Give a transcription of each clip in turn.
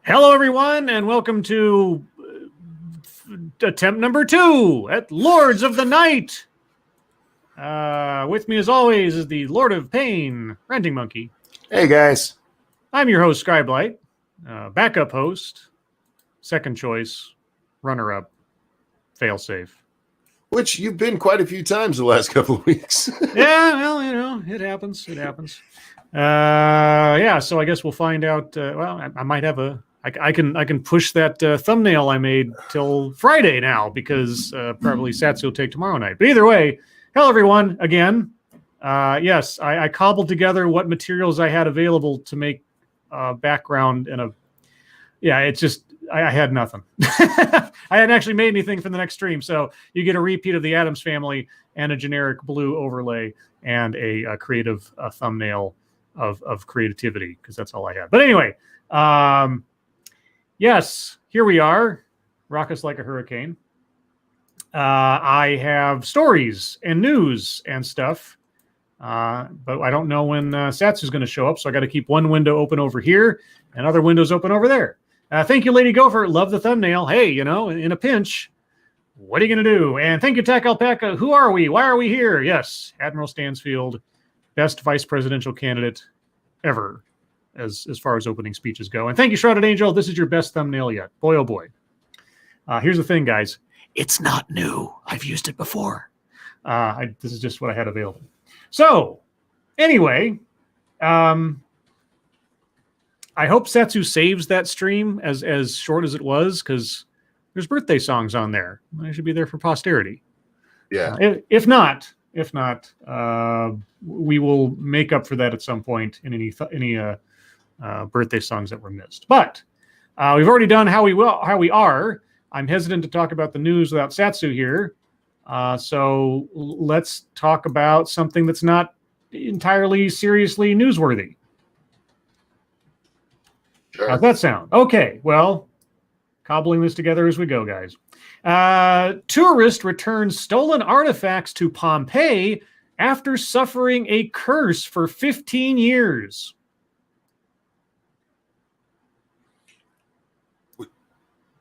Hello, everyone, and welcome to attempt number 2 at Lords of the Night. With me, as always, is the Lord of Pain, Renting Monkey. Hey, guys. I'm your host, Scribe, backup host, second choice, runner-up, Failsafe. Which you've been quite a few times the last couple of weeks. Yeah, well, it happens. So I guess we'll find out. I might have I can push that thumbnail I made till Friday now because probably Satsu will take tomorrow night. But either way, hello everyone again. Yes, I cobbled together what materials I had available to make background and it's just I had nothing. I hadn't actually made anything for the next stream, so you get a repeat of the Addams Family and a generic blue overlay and a creative thumbnail of creativity because that's all I had. But anyway. Yes, here we are. Rock us like a hurricane. I have stories and news and stuff, but I don't know when Satsu's going to show up, so I got to keep one window open over here and other windows open over there. Thank you, Lady Gopher. Love the thumbnail. Hey, in a pinch, what are you going to do? And thank you, Tack Alpaca. Who are we? Why are we here? Yes, Admiral Stansfield, best vice presidential candidate ever. As far as opening speeches go. And thank you, Shrouded Angel. This is your best thumbnail yet. Boy, oh boy. Here's the thing, guys. It's not new. I've used it before. This is just what I had available. So, anyway, I hope Satsu saves that stream as short as it was, because there's birthday songs on there. I should be there for posterity. Yeah. If not, we will make up for that at some point in any birthday songs that were missed. But we've already done how we are. I'm hesitant to talk about the news without Satsu here. So let's talk about something that's not entirely seriously newsworthy. Sure. How's that sound? Okay, well, cobbling this together as we go, guys. Tourist returns stolen artifacts to Pompeii after suffering a curse for 15 years.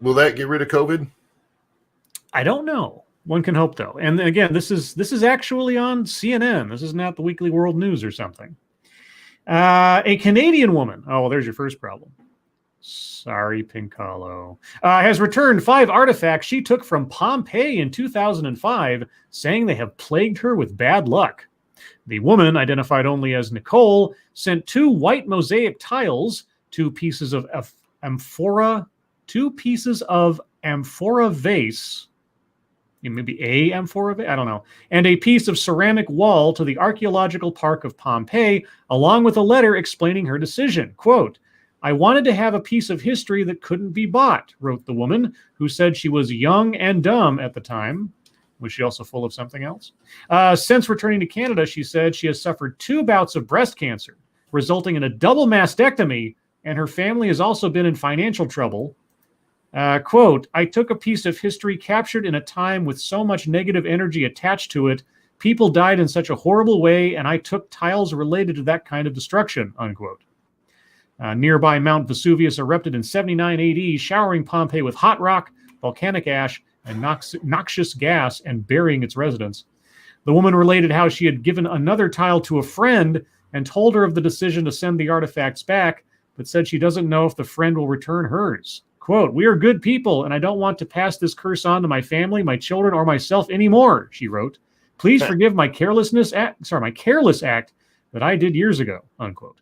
Will that get rid of COVID? I don't know. One can hope, though. And again, this is actually on CNN. This is not the Weekly World News or something. A Canadian woman. Oh, well, there's your first problem. Sorry, Pincalo. Has returned 5 artifacts she took from Pompeii in 2005, saying they have plagued her with bad luck. The woman, identified only as Nicole, sent 2 white mosaic tiles, 2 pieces of amphora vase, maybe a amphora vase, I don't know, and a piece of ceramic wall to the Archaeological Park of Pompeii, along with a letter explaining her decision. Quote, "I wanted to have a piece of history that couldn't be bought," wrote the woman, who said she was young and dumb at the time. Was she also full of something else? Since returning to Canada, she said she has suffered 2 bouts of breast cancer, resulting in a double mastectomy, and her family has also been in financial trouble. Quote, "I took a piece of history captured in a time with so much negative energy attached to it. People died in such a horrible way, and I took tiles related to that kind of destruction," unquote. Nearby Mount Vesuvius erupted in 79 AD, showering Pompeii with hot rock, volcanic ash, and noxious gas, and burying its residents. The woman related how she had given another tile to a friend and told her of the decision to send the artifacts back, but said she doesn't know if the friend will return hers. Quote, "We are good people, and I don't want to pass this curse on to my family, my children, or myself anymore," she wrote. "Please forgive my careless act that I did years ago," unquote.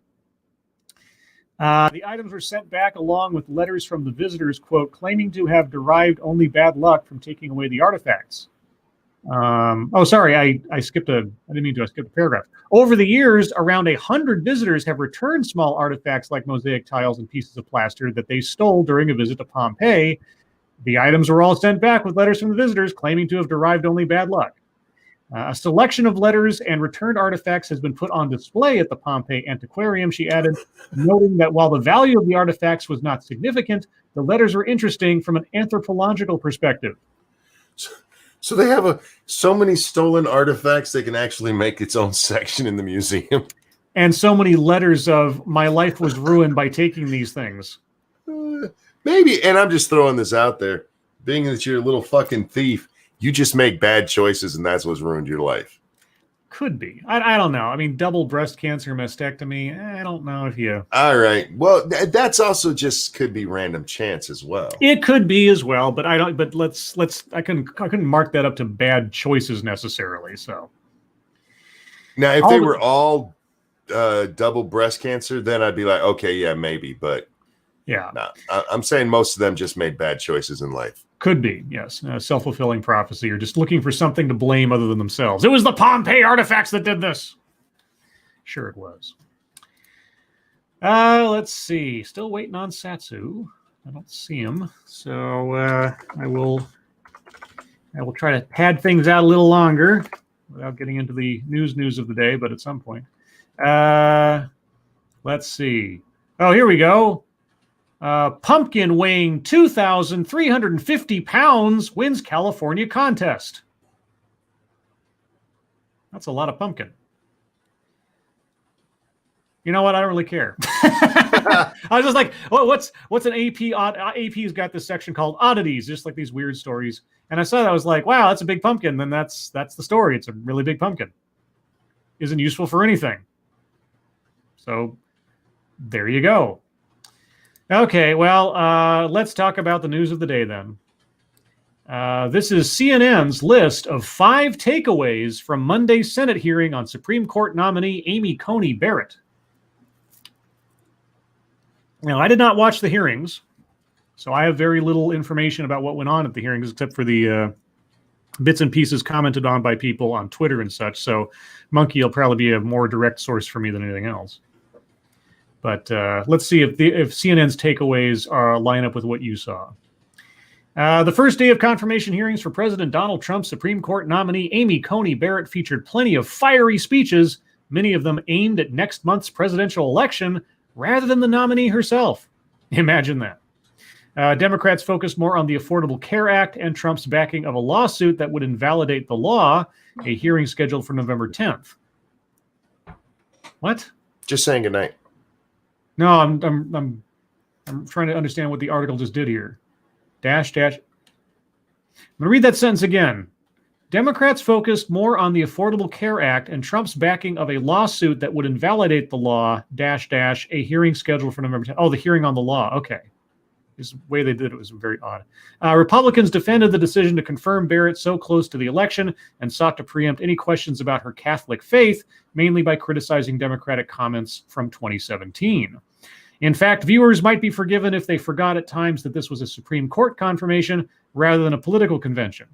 The items were sent back along with letters from the visitors, quote, claiming to have derived only bad luck from taking away the artifacts. Sorry, I skipped I didn't mean to, I skipped a paragraph. Over the years, around 100 visitors have returned small artifacts like mosaic tiles and pieces of plaster that they stole during a visit to Pompeii. The items were all sent back with letters from the visitors claiming to have derived only bad luck. A selection of letters and returned artifacts has been put on display at the Pompeii Antiquarium, she added, noting that while the value of the artifacts was not significant, the letters were interesting from an anthropological perspective. So they have so many stolen artifacts they can actually make its own section in the museum. And so many letters of "my life was ruined by taking these things." Maybe, and I'm just throwing this out there. Being that you're a little fucking thief, you just make bad choices, and that's what's ruined your life. Could be. I don't know. I mean, double breast cancer mastectomy. I don't know if you. All right. Well, that's also just could be random chance as well. It could be as well, but I don't. But let's. I couldn't mark that up to bad choices necessarily. So now, if they were all double breast cancer, then I'd be like, okay, yeah, maybe. But yeah, no, I'm saying most of them just made bad choices in life. Could be, yes. Self-fulfilling prophecy, or just looking for something to blame other than themselves. It was the Pompeii artifacts that did this. Sure it was. Let's see. Still waiting on Satsu. I don't see him. So I will try to pad things out a little longer without getting into the news of the day, but at some point. Let's see. Oh, here we go. Pumpkin weighing 2,350 pounds wins California contest. That's a lot of pumpkin. You know what? I don't really care. I was just like, well, what's an AP? AP's got this section called oddities, just like these weird stories. And I saw that, I was like, wow, that's a big pumpkin. Then that's the story. It's a really big pumpkin. Isn't useful for anything. So there you go. Okay, well, let's talk about the news of the day then. This is CNN's list of 5 takeaways from Monday's Senate hearing on Supreme Court nominee Amy Coney Barrett. Now, I did not watch the hearings, so I have very little information about what went on at the hearings, except for the bits and pieces commented on by people on Twitter and such. So Monkey will probably be a more direct source for me than anything else. But let's see if CNN's takeaways line up with what you saw. The first day of confirmation hearings for President Donald Trump's Supreme Court nominee Amy Coney Barrett featured plenty of fiery speeches, many of them aimed at next month's presidential election rather than the nominee herself. Imagine that. Democrats focused more on the Affordable Care Act and Trump's backing of a lawsuit that would invalidate the law, a hearing scheduled for November 10th. What? Just saying goodnight. No, I'm trying to understand what the article just did here. I'm going to read that sentence again. Democrats focused more on the Affordable Care Act and Trump's backing of a lawsuit that would invalidate the law, a hearing scheduled for November 10th. Oh, the hearing on the law. Okay. This way they did it was very odd. Republicans defended the decision to confirm Barrett so close to the election and sought to preempt any questions about her Catholic faith, mainly by criticizing Democratic comments from 2017. In fact, viewers might be forgiven if they forgot at times that this was a Supreme Court confirmation rather than a political convention.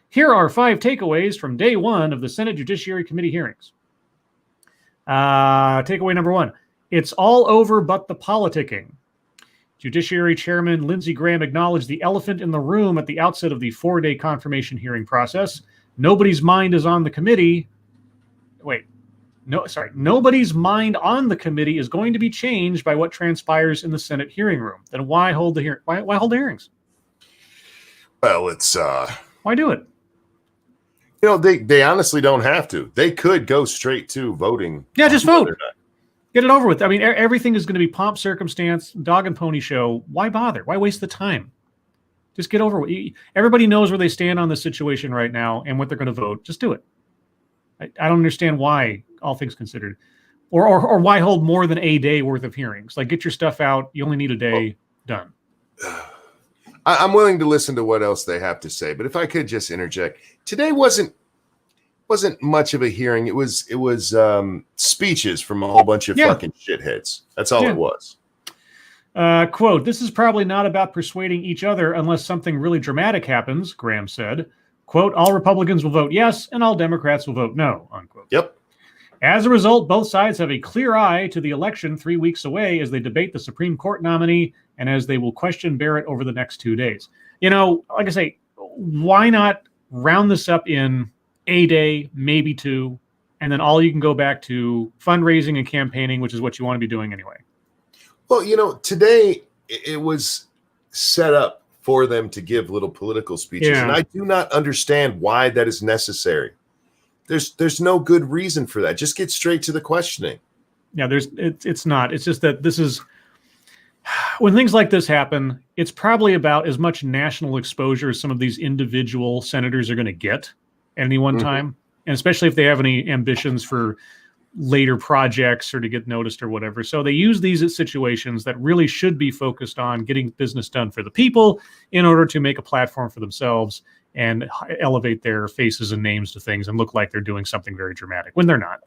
Here are 5 takeaways from day 1 of the Senate Judiciary Committee hearings. Takeaway number 1, it's all over but the politicking. Judiciary Chairman Lindsey Graham acknowledged the elephant in the room at the outset of the 4-day confirmation hearing process. Nobody's mind is on the committee. Nobody's mind on the committee is going to be changed by what transpires in the Senate hearing room. Then why hold the hearing? Why hold the hearings? Well, it's why do it? You know, they honestly don't have to. They could go straight to voting. Yeah, just vote. Get it over with. I mean, everything is going to be pomp, circumstance, dog and pony show. Why bother? Why waste the time? Just get over with. Everybody knows where they stand on the situation right now and what they're going to vote. Just do it. I don't understand why, all things considered. Or why hold more than a day worth of hearings? Like, get your stuff out. You only need a day. Done. I'm willing to listen to what else they have to say, but if I could just interject, today wasn't much of a hearing. It was speeches from a whole bunch of fucking shitheads. That's all it was. Quote, this is probably not about persuading each other unless something really dramatic happens, Graham said. Quote, all Republicans will vote yes and all Democrats will vote no, unquote. Yep. As a result, both sides have a clear eye to the election 3 weeks away as they debate the Supreme Court nominee and as they will question Barrett over the next 2 days. You know, like I say, why not round this up in a day, maybe 2, and then all you can go back to fundraising and campaigning, which is what you want to be doing anyway. Well, you know, today it was set up for them to give little political speeches, and I do not understand why that is necessary. There's no good reason for that. Just get straight to the questioning. Yeah, it's not. It's just that this is when things like this happen, it's probably about as much national exposure as some of these individual senators are going to get at any one time. And especially if they have any ambitions for later projects or to get noticed or whatever. So they use these as situations that really should be focused on getting business done for the people in order to make a platform for themselves and elevate their faces and names to things and look like they're doing something very dramatic when they're not.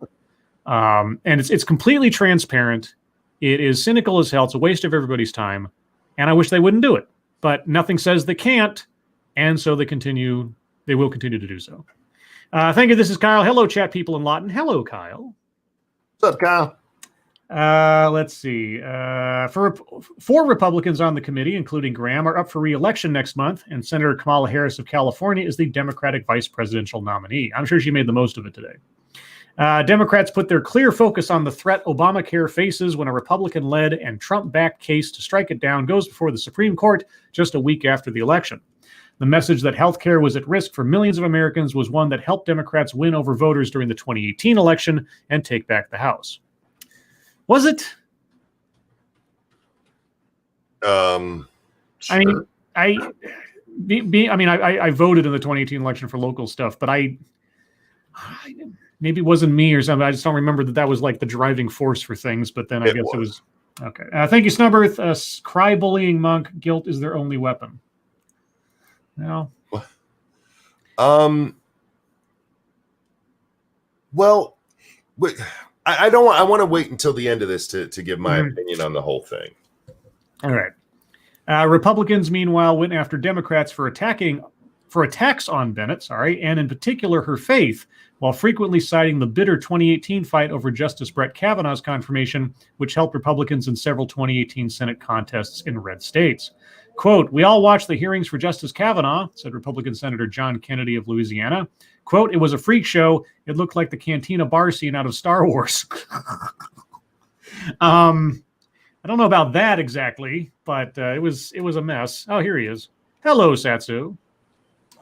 And it's completely transparent. It is cynical as hell. It's a waste of everybody's time. And I wish they wouldn't do it. But nothing says they can't. And so they will continue to do so. Thank you. This is Kyle. Hello, chat people in Lawton. Hello, Kyle. What's up, Kyle? Let's see. Four Republicans on the committee, including Graham, are up for re-election next month, and Senator Kamala Harris of California is the Democratic vice presidential nominee. I'm sure she made the most of it today. Democrats put their clear focus on the threat Obamacare faces when a Republican-led and Trump-backed case to strike it down goes before the Supreme Court just a week after the election. The message that healthcare was at risk for millions of Americans was one that helped Democrats win over voters during the 2018 election and take back the House. Was it? Sure. I voted in the 2018 election for local stuff, but maybe it wasn't me or something. I just don't remember that was like the driving force for things. But then I guess it was. Okay. Thank you, Snubberth. Cry bullying monk. Guilt is their only weapon. No. Well, I don't want. I want to wait until the end of this to give my opinion on the whole thing. All right. Republicans, meanwhile, went after Democrats for attacks on Bennett, and in particular her faith, while frequently citing the bitter 2018 fight over Justice Brett Kavanaugh's confirmation, which helped Republicans in several 2018 Senate contests in red states. Quote, "We all watched the hearings for Justice Kavanaugh," said Republican Senator John Kennedy of Louisiana. Quote, "It was a freak show. It looked like the cantina bar scene out of Star Wars." I don't know about that exactly, but it was a mess. Oh, here he is. Hello, Satsu.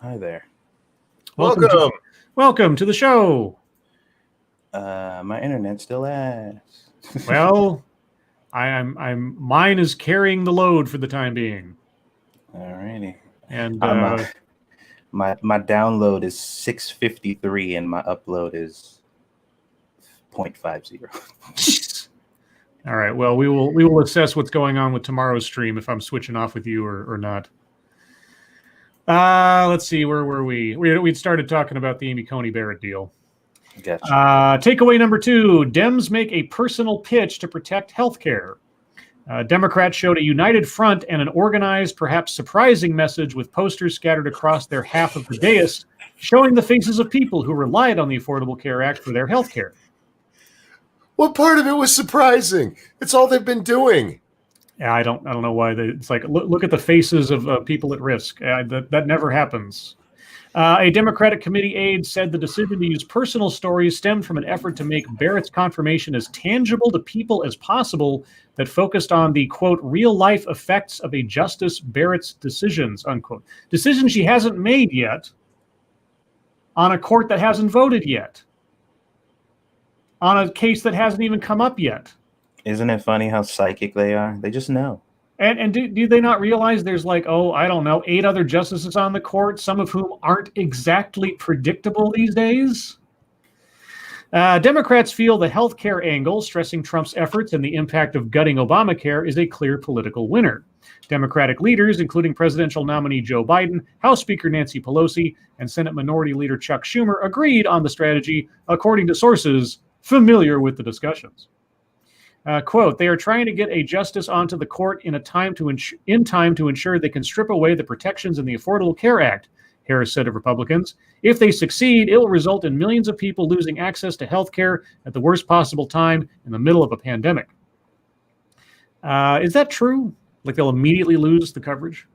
Hi there. Welcome to the show. My internet still ass. Well, mine is carrying the load for the time being. Alrighty. And my download is 653 and my upload is 0.50. All right. Well, we will assess what's going on with tomorrow's stream if I'm switching off with you or not. Let's see. Where were we? We'd started talking about the Amy Coney Barrett deal. Gotcha. Takeaway number 2: Dems make a personal pitch to protect healthcare. Democrats showed a united front and an organized, perhaps surprising message with posters scattered across their half of the dais, showing the faces of people who relied on the Affordable Care Act for their health care. What part of it was surprising? It's all they've been doing. Yeah, I don't know why. It's like, look at the faces of people at risk. That never happens. A Democratic committee aide said the decision to use personal stories stemmed from an effort to make Barrett's confirmation as tangible to people as possible that focused on the, quote, real-life effects of a Justice Barrett's decisions, unquote. Decisions she hasn't made yet on a court that hasn't voted yet, on a case that hasn't even come up yet. Isn't it funny how psychic they are? They just know. And do they not realize there's 8 other justices on the court, some of whom aren't exactly predictable these days? Democrats feel the healthcare angle, stressing Trump's efforts and the impact of gutting Obamacare, is a clear political winner. Democratic leaders, including presidential nominee Joe Biden, House Speaker Nancy Pelosi, and Senate Minority Leader Chuck Schumer, agreed on the strategy, according to sources familiar with the discussions. Quote, "They are trying to get a justice onto the court in time to ensure they can strip away the protections in the Affordable Care Act," Harris said of Republicans. "If they succeed, it will result in millions of people losing access to health care at the worst possible time in the middle of a pandemic." Is that true? Like they'll immediately lose the coverage?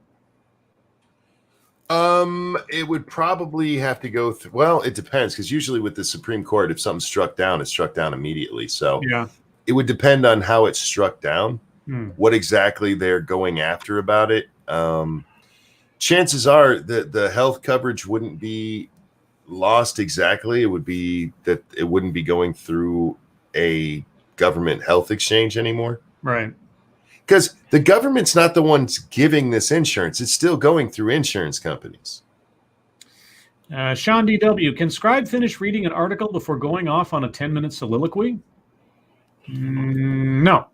It would probably have to go through. Well, it depends, because usually with the Supreme Court, if something's struck down, it's struck down immediately. So yeah. It would depend on how it's struck down, what exactly they're going after about it. Chances are that the health coverage wouldn't be lost exactly. It would be that it wouldn't be going through a government health exchange anymore. Right. Because the government's not the ones giving this insurance. It's still going through insurance companies. Sean DW, can Scribe finish reading an article before going off on a 10-minute soliloquy? No.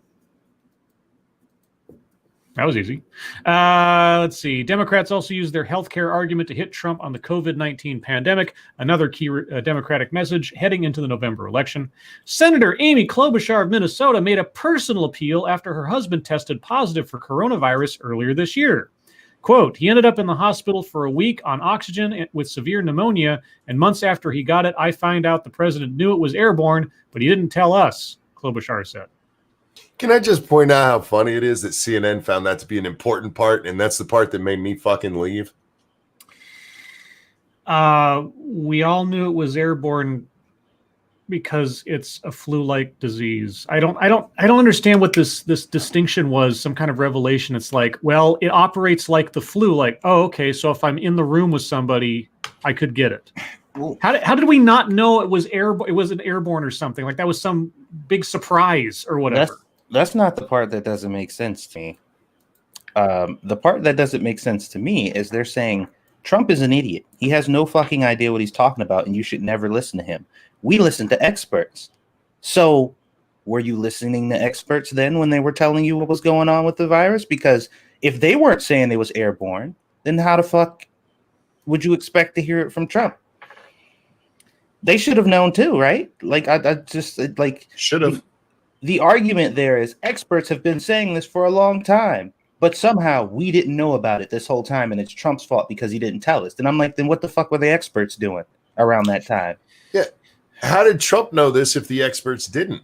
That was easy. Let's see. Democrats also used their healthcare argument to hit Trump on the COVID-19 pandemic, another key Democratic message heading into the November election. Senator Amy Klobuchar of Minnesota made a personal appeal after her husband tested positive for coronavirus earlier this year. Quote, he ended up in the hospital for a week on oxygen with severe pneumonia, and months after he got it, I find out the president knew it was airborne, but he didn't tell us, Klobuchar said. Can I just point out how funny it is that CNN found that to be an important part, and that's the part that made me fucking leave? We all knew it was airborne because it's a flu-like disease. I don't understand what this distinction was. Some kind of revelation. It's like, well, it operates like the flu. Like, oh, okay, so if I'm in the room with somebody, I could get it. How did we not know it was airborne? It wasn't airborne or something like that. Was some big surprise or whatever. That's not the part that doesn't make sense to me. The part that doesn't make sense to me is they're saying Trump is an idiot. He has no fucking idea what he's talking about, and you should never listen to him. We listen to experts. So were you listening to experts then when they were telling you what was going on with the virus? Because if they weren't saying it was airborne, then how the fuck would you expect to hear it from Trump? They should have known too, right? Like, I just like should have. The argument there is experts have been saying this for a long time, but somehow we didn't know about it this whole time, and it's Trump's fault because he didn't tell us. And I'm like, then what the fuck were the experts doing around that time? Yeah. How did Trump know this if the experts didn't?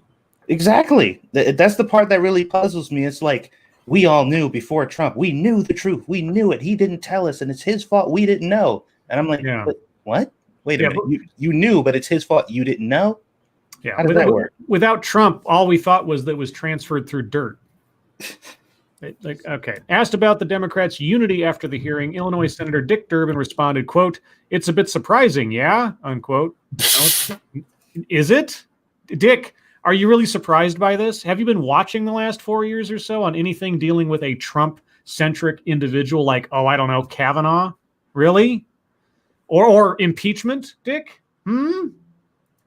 Exactly. That's the part that really puzzles me. It's like, we all knew before Trump. We knew the truth. We knew it. He didn't tell us, and it's his fault. We didn't know. And I'm like, yeah. What? Wait a minute. You knew, but it's his fault. You didn't know? Yeah. How does that work? Without Trump, all we thought was that it was transferred through dirt. Like, okay. Asked about the Democrats' unity after the hearing, Illinois Senator Dick Durbin responded, quote, it's a bit surprising, yeah, unquote. Is it? Dick, are you really surprised by this? Have you been watching the last 4 years or so on anything dealing with a Trump-centric individual like, oh, I don't know, Kavanaugh? Really? Or impeachment, Dick?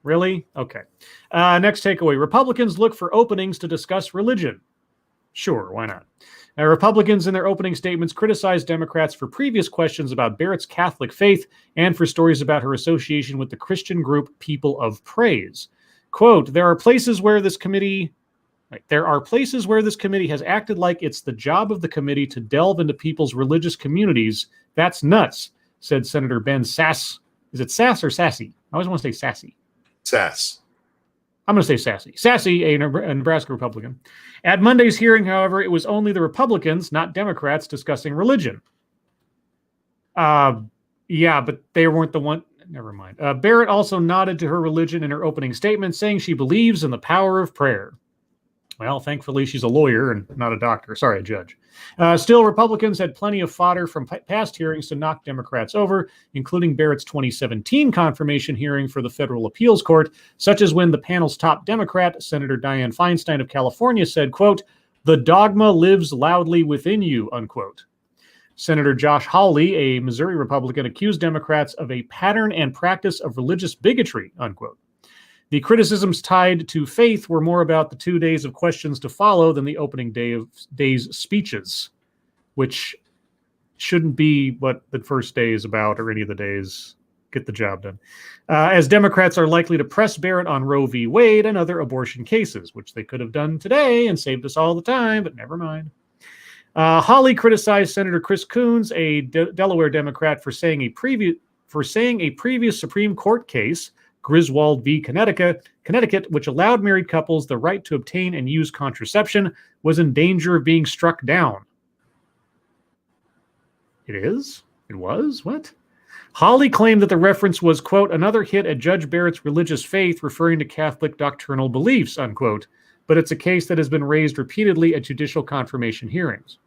Really? Okay. Next takeaway. Republicans look for openings to discuss religion. Sure, why not? Now, Republicans in their opening statements criticized Democrats for previous questions about Barrett's Catholic faith and for stories about her association with the Christian group People of Praise. Quote, there are places where this committee has acted like it's the job of the committee to delve into people's religious communities. That's nuts, said Senator Ben Sass. Is it Sass or Sassy? I always want to say Sassy. Sass. I'm going to say Sassy. Sassy, a Nebraska Republican. At Monday's hearing, however, it was only the Republicans, not Democrats, discussing religion. Yeah, but they weren't the one. Never mind. Barrett also nodded to her religion in her opening statement, saying she believes in the power of prayer. Well, thankfully, she's a lawyer and not a doctor. Sorry, a judge. Still, Republicans had plenty of fodder from past hearings to knock Democrats over, including Barrett's 2017 confirmation hearing for the federal appeals court, such as when the panel's top Democrat, Senator Dianne Feinstein of California, said, quote, the dogma lives loudly within you, unquote. Senator Josh Hawley, a Missouri Republican, accused Democrats of a pattern and practice of religious bigotry, unquote. The criticisms tied to faith were more about the 2 days of questions to follow than the opening day's speeches, which shouldn't be what the first day is about or any of the days. Get the job done. As Democrats are likely to press Barrett on Roe v. Wade and other abortion cases, which they could have done today and saved us all the time, but never mind. Hawley criticized Senator Chris Coons, a Delaware Democrat, for saying a previous Supreme Court case, Griswold v. Connecticut, which allowed married couples the right to obtain and use contraception, was in danger of being struck down. It is? It was? What? Hawley claimed that the reference was, quote, another hit at Judge Barrett's religious faith, referring to Catholic doctrinal beliefs, unquote, but it's a case that has been raised repeatedly at judicial confirmation hearings.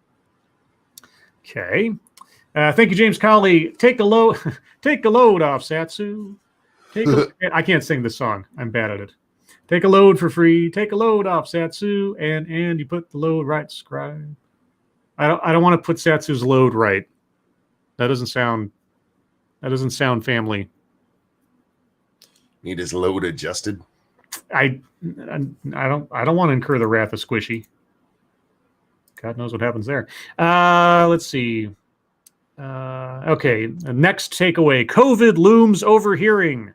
Okay. Thank you, James Colley. Take the load off, Satsu. I can't sing this song. I'm bad at it. Take a load for free. Take a load off Satsu, and you put the load right, Scribe. I don't want to put Satsu's load right. That doesn't sound family. Need his load adjusted. I don't want to incur the wrath of Squishy. God knows what happens there. Let's see. Okay, next takeaway: COVID looms over hearing.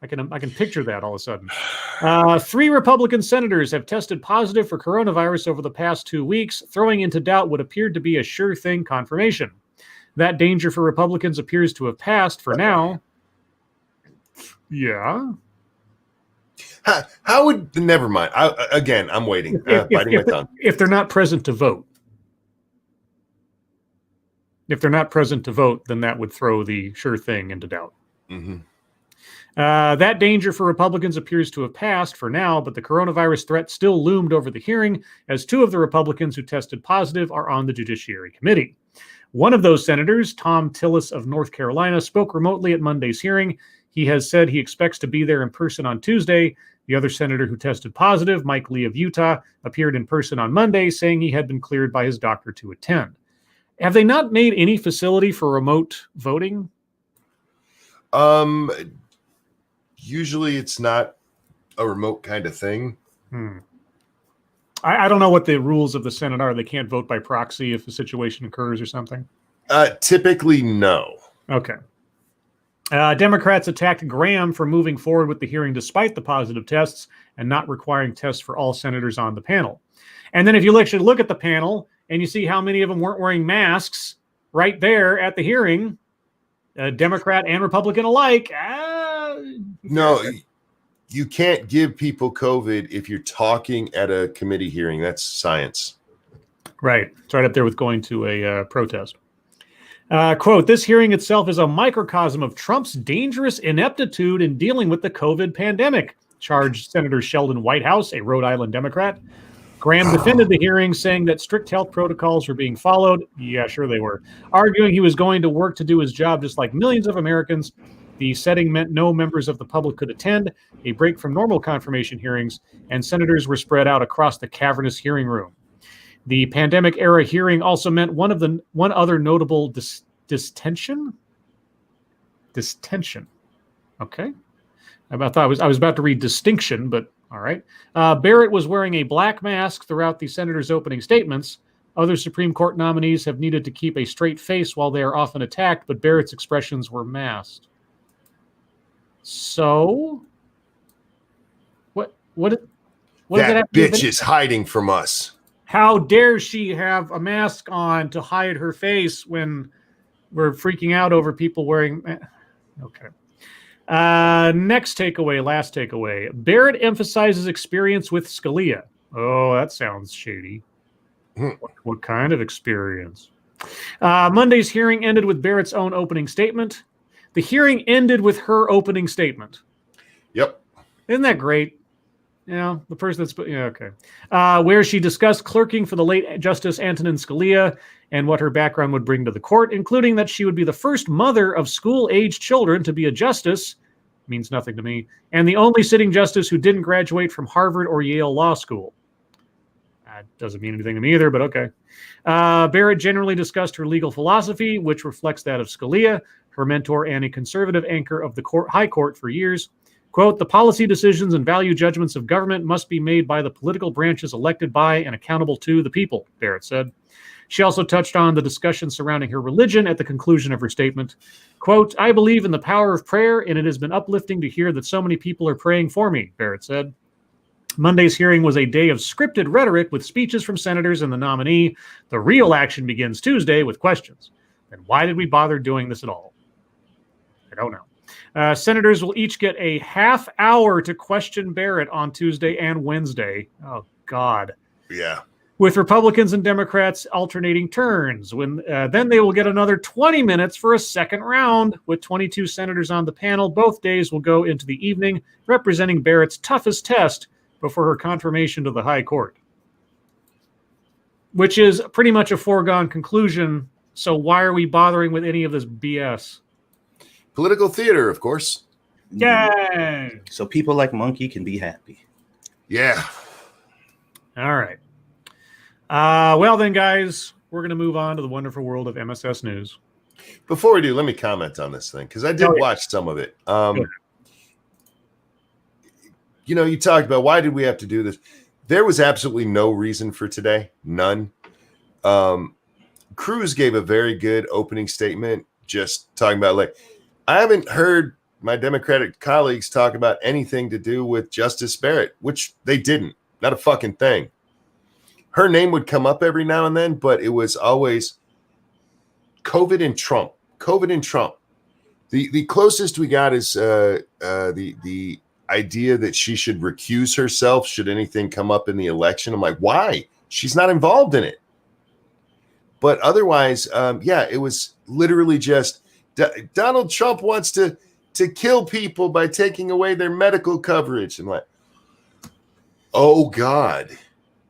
I can picture that all of a sudden. 3 Republican senators have tested positive for coronavirus over the past 2 weeks, throwing into doubt what appeared to be a sure thing confirmation. That danger for Republicans appears to have passed for now. Yeah. How would... Never mind. I'm waiting. Biting my tongue. If they're not present to vote. If they're not present to vote, then that would throw the sure thing into doubt. Mm-hmm. That danger for Republicans appears to have passed for now, but the coronavirus threat still loomed over the hearing, as 2 of the Republicans who tested positive are on the Judiciary Committee. One of those senators, Tom Tillis of North Carolina, spoke remotely at Monday's hearing. He has said he expects to be there in person on Tuesday. The other senator who tested positive, Mike Lee of Utah, appeared in person on Monday, saying he had been cleared by his doctor to attend. Have they not made any facility for remote voting? Usually it's not a remote kind of thing. I don't know what the rules of the Senate are. They can't vote by proxy if a situation occurs or something? Typically, no. Okay. Democrats attacked Graham for moving forward with the hearing despite the positive tests and not requiring tests for all senators on the panel. And then if you actually look at the panel and you see how many of them weren't wearing masks right there at the hearing, Democrat and Republican alike. No, you can't give people COVID if you're talking at a committee hearing. That's science. Right. It's right up there with going to a protest. Quote, this hearing itself is a microcosm of Trump's dangerous ineptitude in dealing with the COVID pandemic, charged Senator Sheldon Whitehouse, a Rhode Island Democrat. Graham defended the hearing, saying that strict health protocols were being followed. Yeah, sure they were. Arguing he was going to work to do his job just like millions of Americans. The setting meant no members of the public could attend, a break from normal confirmation hearings, and senators were spread out across the cavernous hearing room. The pandemic-era hearing also meant one other notable distension. Distension. Okay. I was about to read distinction, but all right. Barrett was wearing a black mask throughout the senator's opening statements. Other Supreme Court nominees have needed to keep a straight face while they are often attacked, but Barrett's expressions were masked. So, what that bitch is hiding from us. How dare she have a mask on to hide her face when we're freaking out over people wearing... Okay. Next takeaway, last takeaway. Barrett emphasizes experience with Scalia. Oh, that sounds shady. What kind of experience? Monday's hearing ended with Barrett's own opening statement. The hearing ended with her opening statement. Yep. Isn't that great? Yeah, the person that's... Yeah, okay. Where she discussed clerking for the late Justice Antonin Scalia and what her background would bring to the court, including that she would be the first mother of school-aged children to be a justice, means nothing to me, and the only sitting justice who didn't graduate from Harvard or Yale Law School. Doesn't mean anything to me either, but okay. Barrett generally discussed her legal philosophy, which reflects that of Scalia, her mentor and a conservative anchor of the High Court for years. Quote, the policy decisions and value judgments of government must be made by the political branches elected by and accountable to the people, Barrett said. She also touched on the discussion surrounding her religion at the conclusion of her statement. Quote, I believe in the power of prayer, and it has been uplifting to hear that so many people are praying for me, Barrett said. Monday's hearing was a day of scripted rhetoric with speeches from senators and the nominee. The real action begins Tuesday with questions. And why did we bother doing this at all? I don't know. Senators will each get a half hour to question Barrett on Tuesday and Wednesday. Oh, God. Yeah. With Republicans and Democrats alternating turns. Then they will get another 20 minutes for a second round with 22 senators on the panel. Both days will go into the evening, representing Barrett's toughest test before her confirmation to the High Court. Which is pretty much a foregone conclusion. So why are we bothering with any of this BS? Political theater, of course. Yay! So people like Monkey can be happy. Yeah. All right. Well then, guys, we're going to move on to the wonderful world of MSS News. Before we do, let me comment on this thing because I did watch some of it. You talked about why did we have to do this? There was absolutely no reason for today. None. Cruz gave a very good opening statement, just talking about like, I haven't heard my Democratic colleagues talk about anything to do with Justice Barrett, which they didn't. Not a fucking thing. Her name would come up every now and then, but it was always COVID and Trump. COVID and Trump. The closest we got is the idea that she should recuse herself should anything come up in the election. I'm like, why? She's not involved in it. But otherwise, it was literally just Donald Trump wants to kill people by taking away their medical coverage. And like, oh God.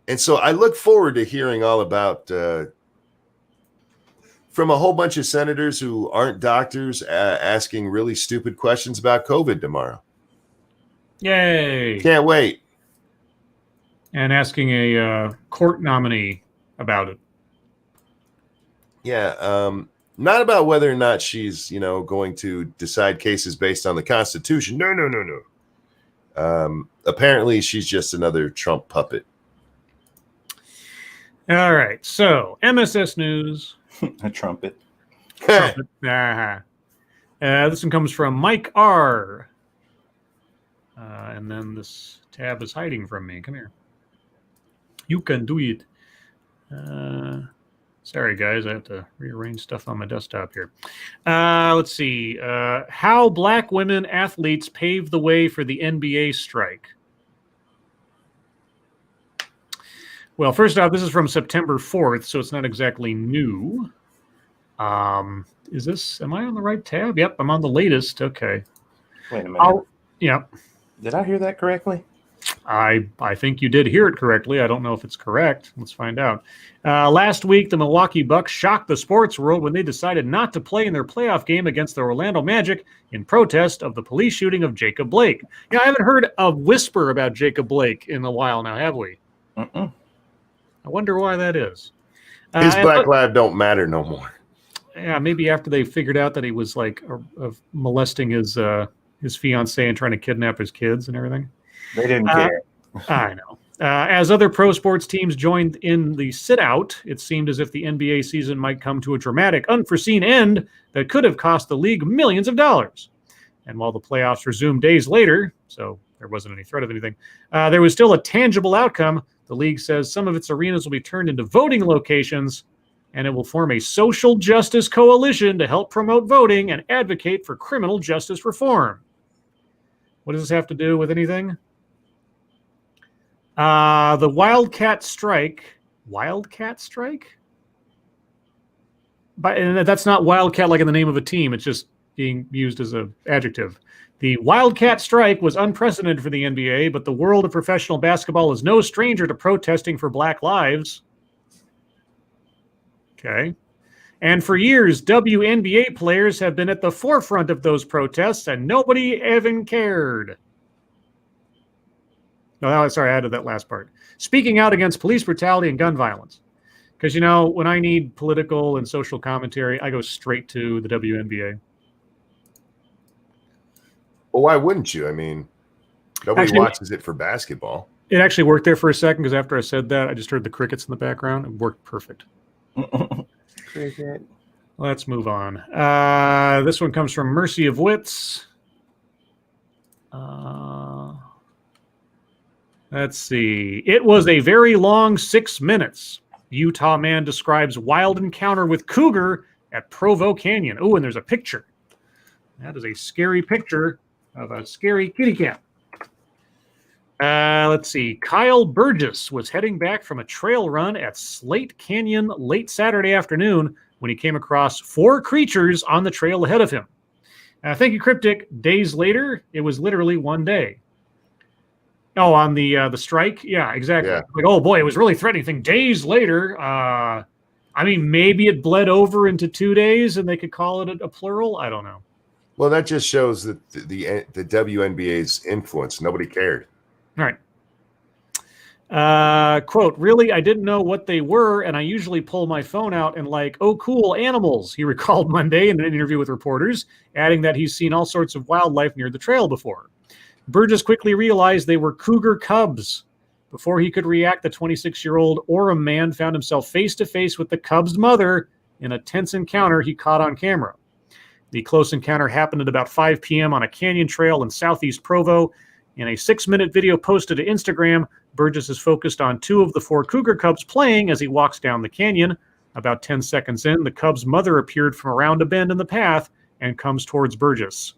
And so I look forward to hearing all about from a whole bunch of senators who aren't doctors asking really stupid questions about COVID tomorrow. Yay. Can't wait. And asking a court nominee about it. Yeah. Not about whether or not she's, going to decide cases based on the Constitution. No. Apparently she's just another Trump puppet. All right. So MSS News. A trumpet. This one comes from Mike R. And then this tab is hiding from me. Come here. You can do it. Sorry, guys. I have to rearrange stuff on my desktop here. Let's see. How black women athletes paved the way for the NBA strike. Well, first off, this is from September 4th, so it's not exactly new. Am I on the right tab? Yep, I'm on the latest. Okay. Wait a minute. Yeah. Did I hear that correctly? I think you did hear it correctly. I don't know if it's correct. Let's find out. Last week, the Milwaukee Bucks shocked the sports world when they decided not to play in their playoff game against the Orlando Magic in protest of the police shooting of Jacob Blake. I haven't heard a whisper about Jacob Blake in a while now, have we? Uh-uh. I wonder why that is. His black lives don't matter no more. Yeah, maybe after they figured out that he was like molesting his fiancée and trying to kidnap his kids and everything. They didn't care. I know. As other pro sports teams joined in the sit-out, it seemed as if the NBA season might come to a dramatic, unforeseen end that could have cost the league millions of dollars. And while the playoffs resumed days later, so there wasn't any threat of anything, there was still a tangible outcome. The league says some of its arenas will be turned into voting locations, and it will form a social justice coalition to help promote voting and advocate for criminal justice reform. What does this have to do with anything? The Wildcat Strike. Wildcat Strike? And that's not Wildcat like in the name of a team. It's just being used as an adjective. The Wildcat Strike was unprecedented for the NBA, but the world of professional basketball is no stranger to protesting for Black lives. Okay. And for years, WNBA players have been at the forefront of those protests, and nobody even cared. No, sorry, I added that last part. Speaking out against police brutality and gun violence. Because, when I need political and social commentary, I go straight to the WNBA. Well, why wouldn't you? I mean, nobody watches it for basketball. It actually worked there for a second because after I said that, I just heard the crickets in the background. It worked perfect. Cricket. Let's move on. This one comes from Mercy of Wits. Let's see. It was a very long 6 minutes. Utah man describes wild encounter with cougar at Provo Canyon. Oh, and there's a picture. That is a scary picture of a scary kitty cat. Let's see. Kyle Burgess was heading back from a trail run at Slate Canyon late Saturday afternoon when he came across 4 creatures on the trail ahead of him. Thank you, Cryptic. Days later, it was literally 1 day. Oh, on the strike? Yeah, exactly. Yeah. Like, oh boy, it was really threatening. Days later, maybe it bled over into 2 days and they could call it a plural. I don't know. Well, that just shows that the WNBA's influence. Nobody cared. All right. Quote, really, I didn't know what they were, and I usually pull my phone out and like, oh, cool, animals, he recalled Monday in an interview with reporters, adding that he's seen all sorts of wildlife near the trail before. Burgess quickly realized they were cougar cubs. Before he could react, the 26-year-old Orem man found himself face-to-face with the cub's mother in a tense encounter he caught on camera. The close encounter happened at about 5 p.m. on a canyon trail in southeast Provo. In a 6-minute video posted to Instagram, Burgess is focused on 2 of the 4 cougar cubs playing as he walks down the canyon. About 10 seconds in, the cub's mother appeared from around a bend in the path and comes towards Burgess.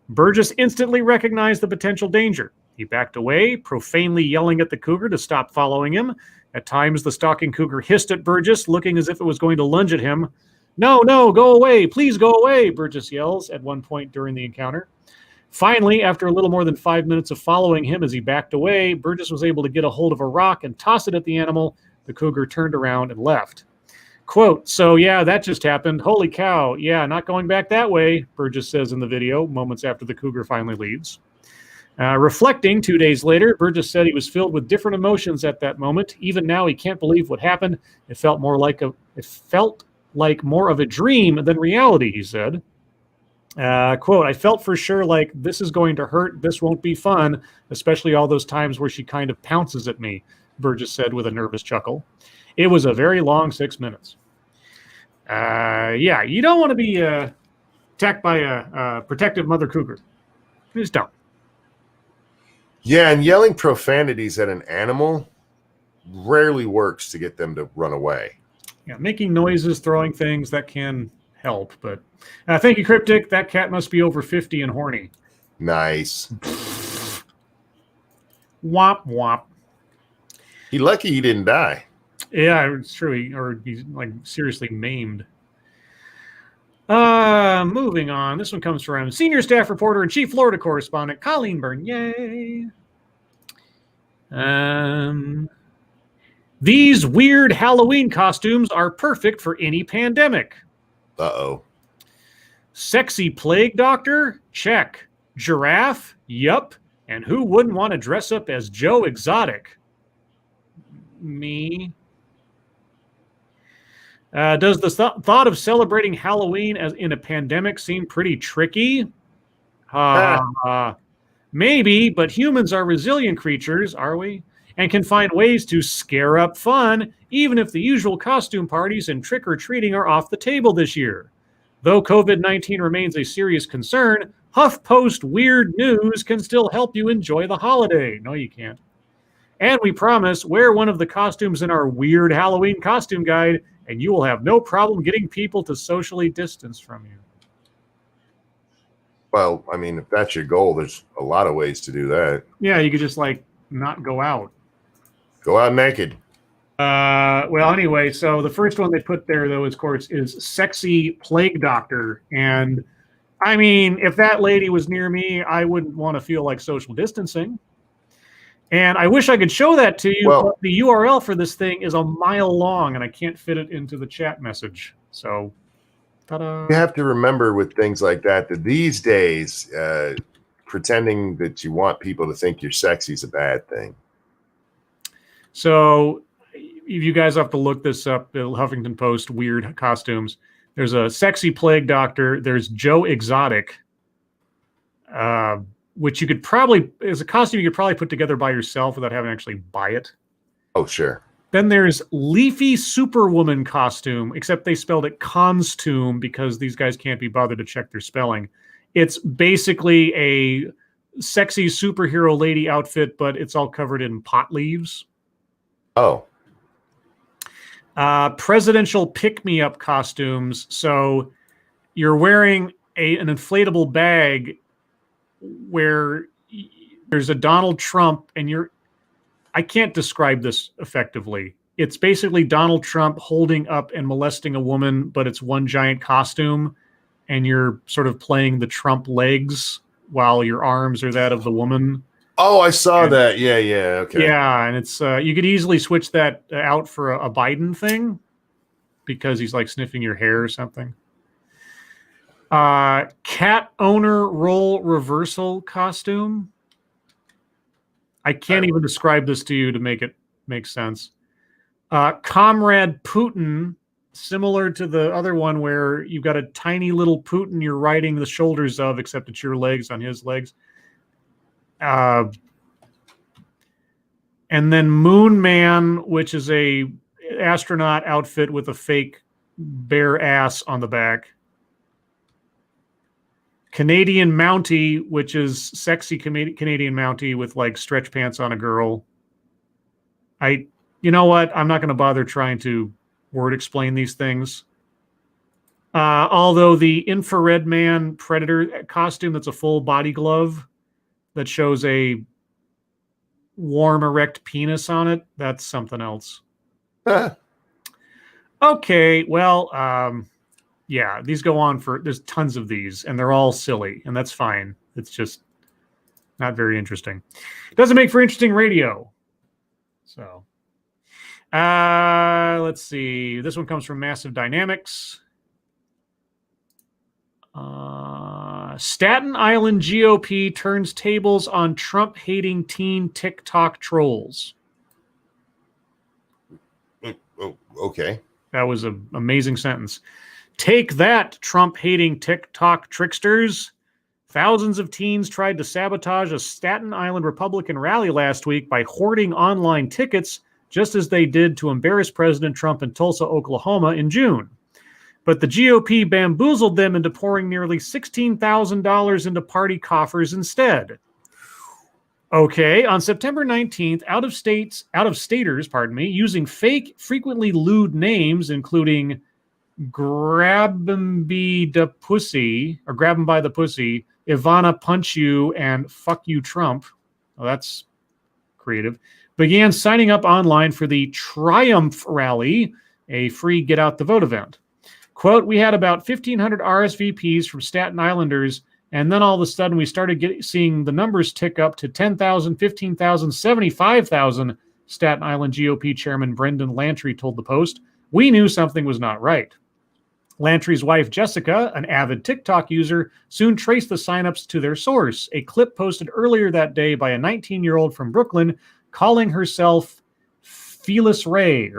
Burgess instantly recognized the potential danger. He backed away, profanely yelling at the cougar to stop following him. At times, the stalking cougar hissed at Burgess, looking as if it was going to lunge at him. No, go away, please go away, Burgess yells at one point during the encounter. Finally, after a little more than 5 minutes of following him as he backed away, Burgess was able to get a hold of a rock and toss it at the animal. The cougar turned around and left. Quote, so yeah, that just happened. Holy cow. Yeah, not going back that way, Burgess says in the video, moments after the cougar finally leaves. Reflecting 2 days later, Burgess said he was filled with different emotions at that moment. Even now, he can't believe what happened. It felt like more of a dream than reality, he said. Quote, I felt for sure like this is going to hurt. This won't be fun, especially all those times where she kind of pounces at me, Burgess said with a nervous chuckle. It was a very long 6 minutes. Yeah, you don't want to be attacked by a protective mother cougar. You just don't. Yeah, and yelling profanities at an animal rarely works to get them to run away. Yeah, making noises, throwing things, that can help. But thank you, Cryptic. That cat must be over 50 and horny. Nice. Womp, womp. He's lucky he didn't die. Yeah, it's true. He's like seriously maimed. Moving on. This one comes from senior staff reporter and chief Florida correspondent Colleen Bernier. These weird Halloween costumes are perfect for any pandemic. Uh-oh. Sexy plague doctor? Check. Giraffe? Yup. And who wouldn't want to dress up as Joe Exotic? Me. Does the thought of celebrating Halloween as in a pandemic seem pretty tricky? Maybe, but humans are resilient creatures, are we? And can find ways to scare up fun, even if the usual costume parties and trick-or-treating are off the table this year. Though COVID-19 remains a serious concern, HuffPost Weird News can still help you enjoy the holiday. No, you can't. And we promise, wear one of the costumes in our weird Halloween costume guide, and you will have no problem getting people to socially distance from you. Well, I mean, if that's your goal, there's a lot of ways to do that. Yeah, you could just, not go out. Go out naked. Well, anyway, so the first one they put there, though, of course, is Sexy Plague Doctor. And, I mean, if that lady was near me, I wouldn't want to feel like social distancing. And I wish I could show that to you, but the URL for this thing is a mile long, and I can't fit it into the chat message. So, ta-da. You have to remember with things like that these days, pretending that you want people to think you're sexy is a bad thing. So, you guys have to look this up. The Huffington Post weird costumes. There's a Sexy Plague Doctor. There's Joe Exotic. Which you could probably, as a costume, you could probably put together by yourself without having to actually buy it. Oh, sure. Then there's Leafy Superwoman costume, except they spelled it constume because these guys can't be bothered to check their spelling. It's basically a sexy superhero lady outfit, but it's all covered in pot leaves. Oh. Presidential pick-me-up costumes. So you're wearing an inflatable bag where there's a Donald Trump and I can't describe this effectively. It's basically Donald Trump holding up and molesting a woman, but it's one giant costume and you're sort of playing the Trump legs while your arms are that of the woman. Oh, I saw that. Yeah. Okay. Yeah. And it's, you could easily switch that out for a Biden thing because he's like sniffing your hair or something. Cat owner role reversal costume. I can't even describe this to you to make it make sense. Comrade Putin, similar to the other one where you've got a tiny little Putin you're riding the shoulders of, except it's your legs on his legs. And then Moon Man, which is a astronaut outfit with a fake bare ass on the back. Canadian Mountie, which is sexy Canadian Mountie with like stretch pants on a girl. You know what? I'm not going to bother trying to word explain these things. Although the Infrared Man Predator costume, that's a full body glove that shows a warm erect penis on it, that's something else. Okay, well, yeah, these go on there's tons of these, and they're all silly, and that's fine. It's just not very interesting. It doesn't make for interesting radio. So, let's see. This one comes from Massive Dynamics. Staten Island GOP turns tables on Trump-hating teen TikTok trolls. Okay. That was an amazing sentence. Take that, Trump-hating TikTok tricksters. Thousands of teens tried to sabotage a Staten Island Republican rally last week by hoarding online tickets, just as they did to embarrass President Trump in Tulsa, Oklahoma in June. But the GOP bamboozled them into pouring nearly $16,000 into party coffers instead. Okay, on September 19th, out-of-staters, using fake, frequently lewd names, including Grab 'em by the Pussy, Ivana Punch You, and Fuck You Trump. Well, that's creative. Began signing up online for the Triumph Rally, a free get out the vote event. Quote, we had about 1,500 RSVPs from Staten Islanders, and then all of a sudden we started seeing the numbers tick up to 10,000, 15,000, 75,000, Staten Island GOP Chairman Brendan Lantry told the Post. We knew something was not right. Lantry's wife, Jessica, an avid TikTok user, soon traced the signups to their source, a clip posted earlier that day by a 19-year-old from Brooklyn calling herself Felis Ray.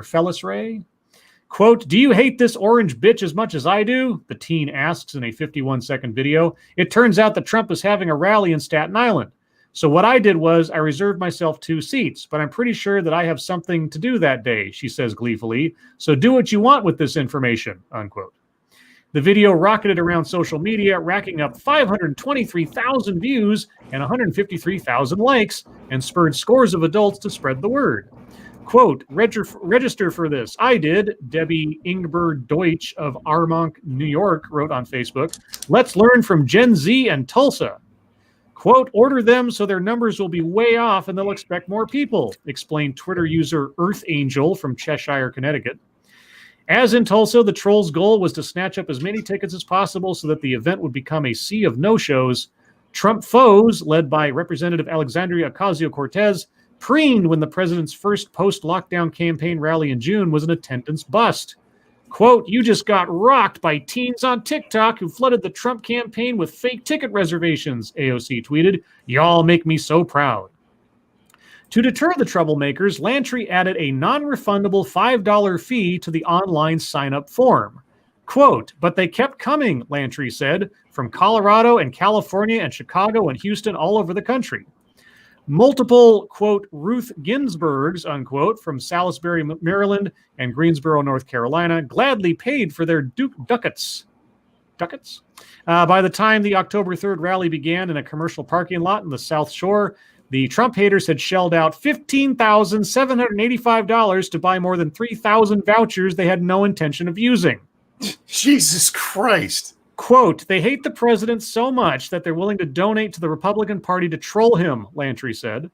Quote, do you hate this orange bitch as much as I do? The teen asks in a 51-second video. It turns out that Trump is having a rally in Staten Island. So what I did was I reserved myself 2 seats, but I'm pretty sure that I have something to do that day, she says gleefully. So do what you want with this information, unquote. The video rocketed around social media, racking up 523,000 views and 153,000 likes, and spurred scores of adults to spread the word. Quote, register for this. I did, Debbie Ingber Deutsch of Armonk, New York, wrote on Facebook. Let's learn from Gen Z and Tulsa. Quote, order them so their numbers will be way off and they'll expect more people, explained Twitter user Earth Angel from Cheshire, Connecticut. As in Tulsa, the trolls' goal was to snatch up as many tickets as possible so that the event would become a sea of no-shows. Trump foes, led by Representative Alexandria Ocasio-Cortez, preened when the president's first post-lockdown campaign rally in June was an attendance bust. Quote, you just got rocked by teens on TikTok who flooded the Trump campaign with fake ticket reservations, AOC tweeted. Y'all make me so proud. To deter the troublemakers, Lantry added a non-refundable $5 fee to the online sign-up form. Quote, but they kept coming, Lantry said, from Colorado and California and Chicago and Houston all over the country. Multiple, quote, Ruth Ginsburgs, unquote, from Salisbury, Maryland and Greensboro, North Carolina, gladly paid for their ducats. By the time the October 3rd rally began in a commercial parking lot in the South Shore, the Trump haters had shelled out $15,785 to buy more than 3,000 vouchers they had no intention of using. Jesus Christ. Quote, they hate the president so much that they're willing to donate to the Republican Party to troll him, Lantry said.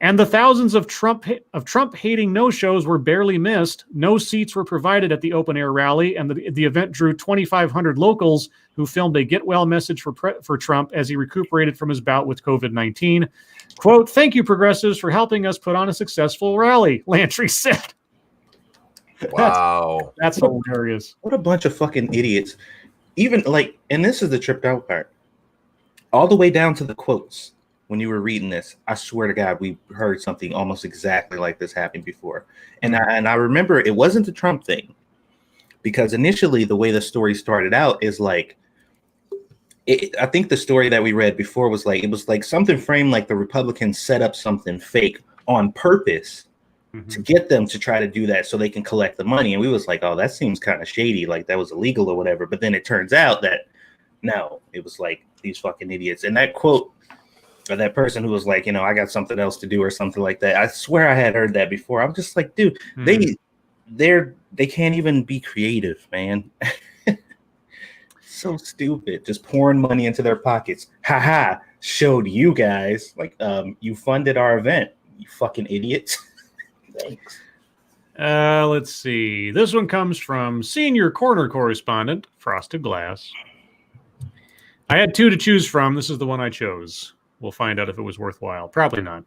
And the thousands of Trump-hating no-shows were barely missed. No seats were provided at the open-air rally, and the event drew 2,500 locals who filmed a get-well message for Trump as he recuperated from his bout with COVID-19. Quote, thank you, progressives, for helping us put on a successful rally, Lantry said. Wow. That's hilarious. What a bunch of fucking idiots. even like, and this is the tripped out part, all the way down to the quotes. When you were reading this, I swear to God, we heard something almost exactly like this happen before. And I remember it wasn't the Trump thing, because initially the way the story started out is like, I think the story that we read before was like, it was like something framed like the Republicans set up something fake on purpose to get them to try to do that so they can collect the money. And we was like, oh, that seems kind of shady, like that was illegal or whatever. But then it turns out that no, it was like these fucking idiots. And that quote, or that person who was like, you know, I got something else to do or something like that, I swear I had heard that before. I'm just like, dude, they can't even be creative, man. So stupid, just pouring money into their pockets. Haha, showed you guys, like, you funded our event, you fucking idiots. Thanks. Let's see. This one comes from senior corner correspondent, Frosted Glass. I had two to choose from. This is the one I chose. We'll find out if it was worthwhile. Probably not.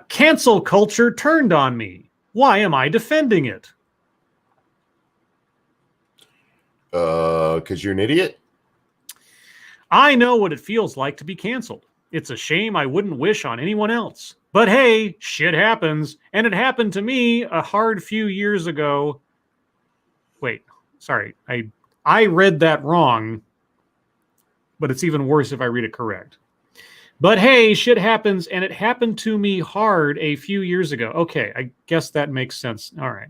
Cancel culture turned on me. Why am I defending it? Because you're an idiot? I know what it feels like to be canceled. It's a shame I wouldn't wish on anyone else. But hey, shit happens. And it happened to me a hard few years ago. Wait, sorry. I read that wrong. But it's even worse if I read it correct. But hey, shit happens, and it happened to me hard a few years ago. Okay, I guess that makes sense. All right.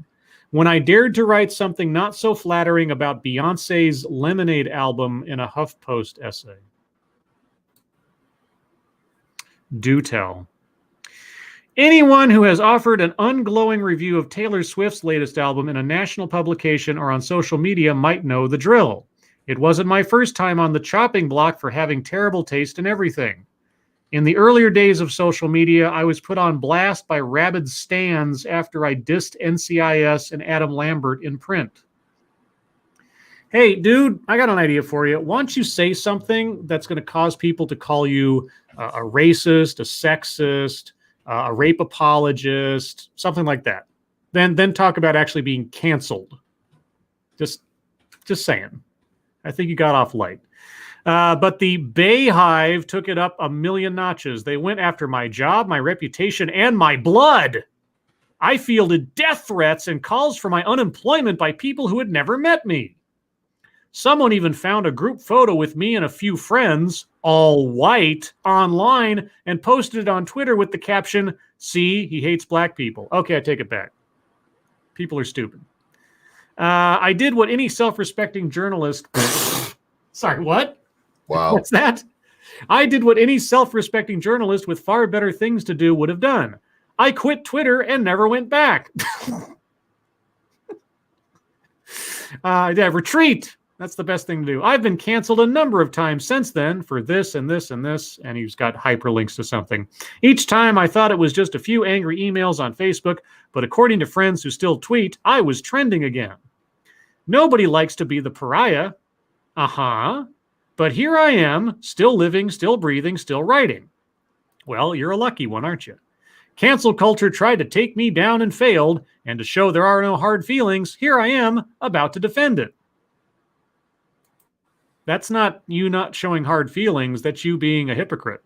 When I dared to write something not so flattering about Beyonce's Lemonade album in a HuffPost essay. Do tell. Anyone who has offered an unglowing review of Taylor Swift's latest album in a national publication or on social media might know the drill. It wasn't my first time on the chopping block for having terrible taste in everything. In the earlier days of social media, I was put on blast by rabid stans after I dissed NCIS and Adam Lambert in print. Hey, dude, I got an idea for you. Why don't you say something that's going to cause people to call you a racist, a sexist, a rape apologist, something like that. Then talk about actually being canceled. Just saying. I think you got off light. But the Bay Hive took it up a million notches. They went after my job, my reputation, and my blood. I fielded death threats and calls for my unemployment by people who had never met me. Someone even found a group photo with me and a few friends, all white, online, and posted it on Twitter with the caption, "See, he hates black people." Okay, I take it back. People are stupid. I did what any self-respecting journalist... Sorry, what? Wow. What's that? I did what any self-respecting journalist with far better things to do would have done. I quit Twitter and never went back. Retreat. That's the best thing to do. I've been canceled a number of times since then for this and this and this, and he's got hyperlinks to something. Each time I thought it was just a few angry emails on Facebook, but according to friends who still tweet, I was trending again. Nobody likes to be the pariah. But here I am, still living, still breathing, still writing. Well, you're a lucky one, aren't you? Cancel culture tried to take me down and failed, and to show there are no hard feelings, here I am, about to defend it. That's not you not showing hard feelings, that's you being a hypocrite.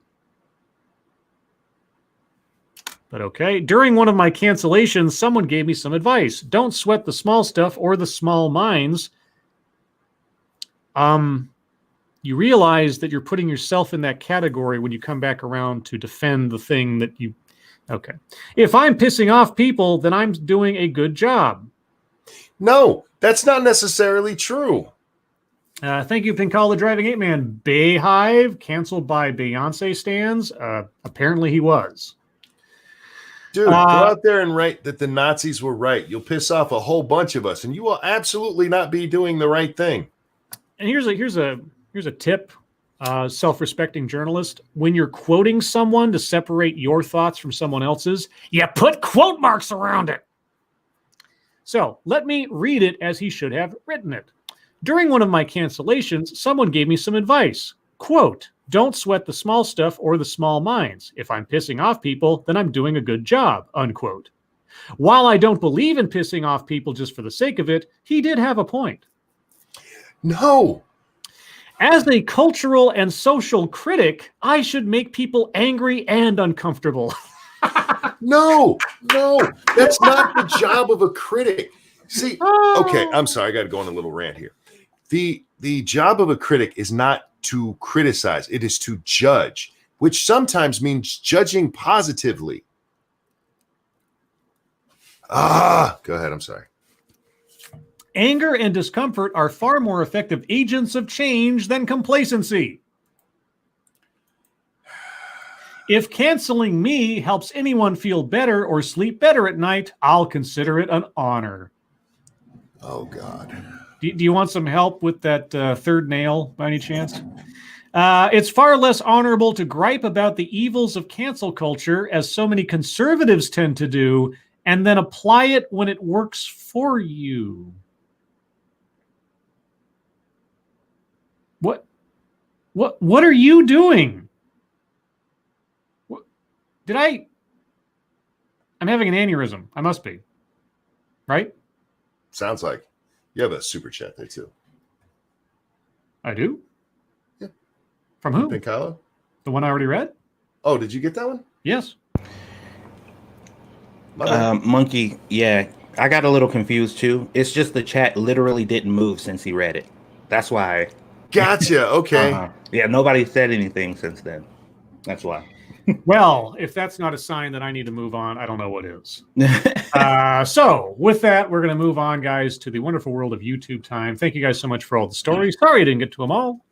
But okay, during one of my cancellations, someone gave me some advice. Don't sweat the small stuff or the small minds. You realize that you're putting yourself in that category when you come back around to defend the thing that you... Okay. If I'm pissing off people, then I'm doing a good job. No, that's not necessarily true. Thank you, Pinkal the Driving Ape Man. Bayhive, canceled by Beyonce stans. Apparently he was. Dude, go out there and write that the Nazis were right. You'll piss off a whole bunch of us, and you will absolutely not be doing the right thing. And here's a tip, self-respecting journalist. When you're quoting someone to separate your thoughts from someone else's, you put quote marks around it. So let me read it as he should have written it. During one of my cancellations, someone gave me some advice. Quote, don't sweat the small stuff or the small minds. If I'm pissing off people, then I'm doing a good job, unquote. While I don't believe in pissing off people just for the sake of it, he did have a point. No. As a cultural and social critic, I should make people angry and uncomfortable. No, that's not the job of a critic. See, okay, I'm sorry, I got to go on a little rant here. The job of a critic is not to criticize, it is to judge, which sometimes means judging positively. Go ahead, I'm sorry. Anger and discomfort are far more effective agents of change than complacency. If canceling me helps anyone feel better or sleep better at night, I'll consider it an honor. Oh, God. Do you want some help with that third nail by any chance? It's far less honorable to gripe about the evils of cancel culture, as so many conservatives tend to do, and then apply it when it works for you. What are you doing? I'm having an aneurysm. I must be. Right? Sounds like. You have a super chat there, too. I do? Yeah. From who? Pinkalo? The one I already read? Oh, did you get that one? Yes. Monkey, yeah. I got a little confused, too. It's just the chat literally didn't move since he read it. That's why. Gotcha. Okay. Yeah, nobody said anything since then. That's why. Well, if that's not a sign that I need to move on, I don't know what is. So with that, we're going to move on, guys, to the wonderful world of YouTube time. Thank you guys so much for all the stories. Sorry I didn't get to them all.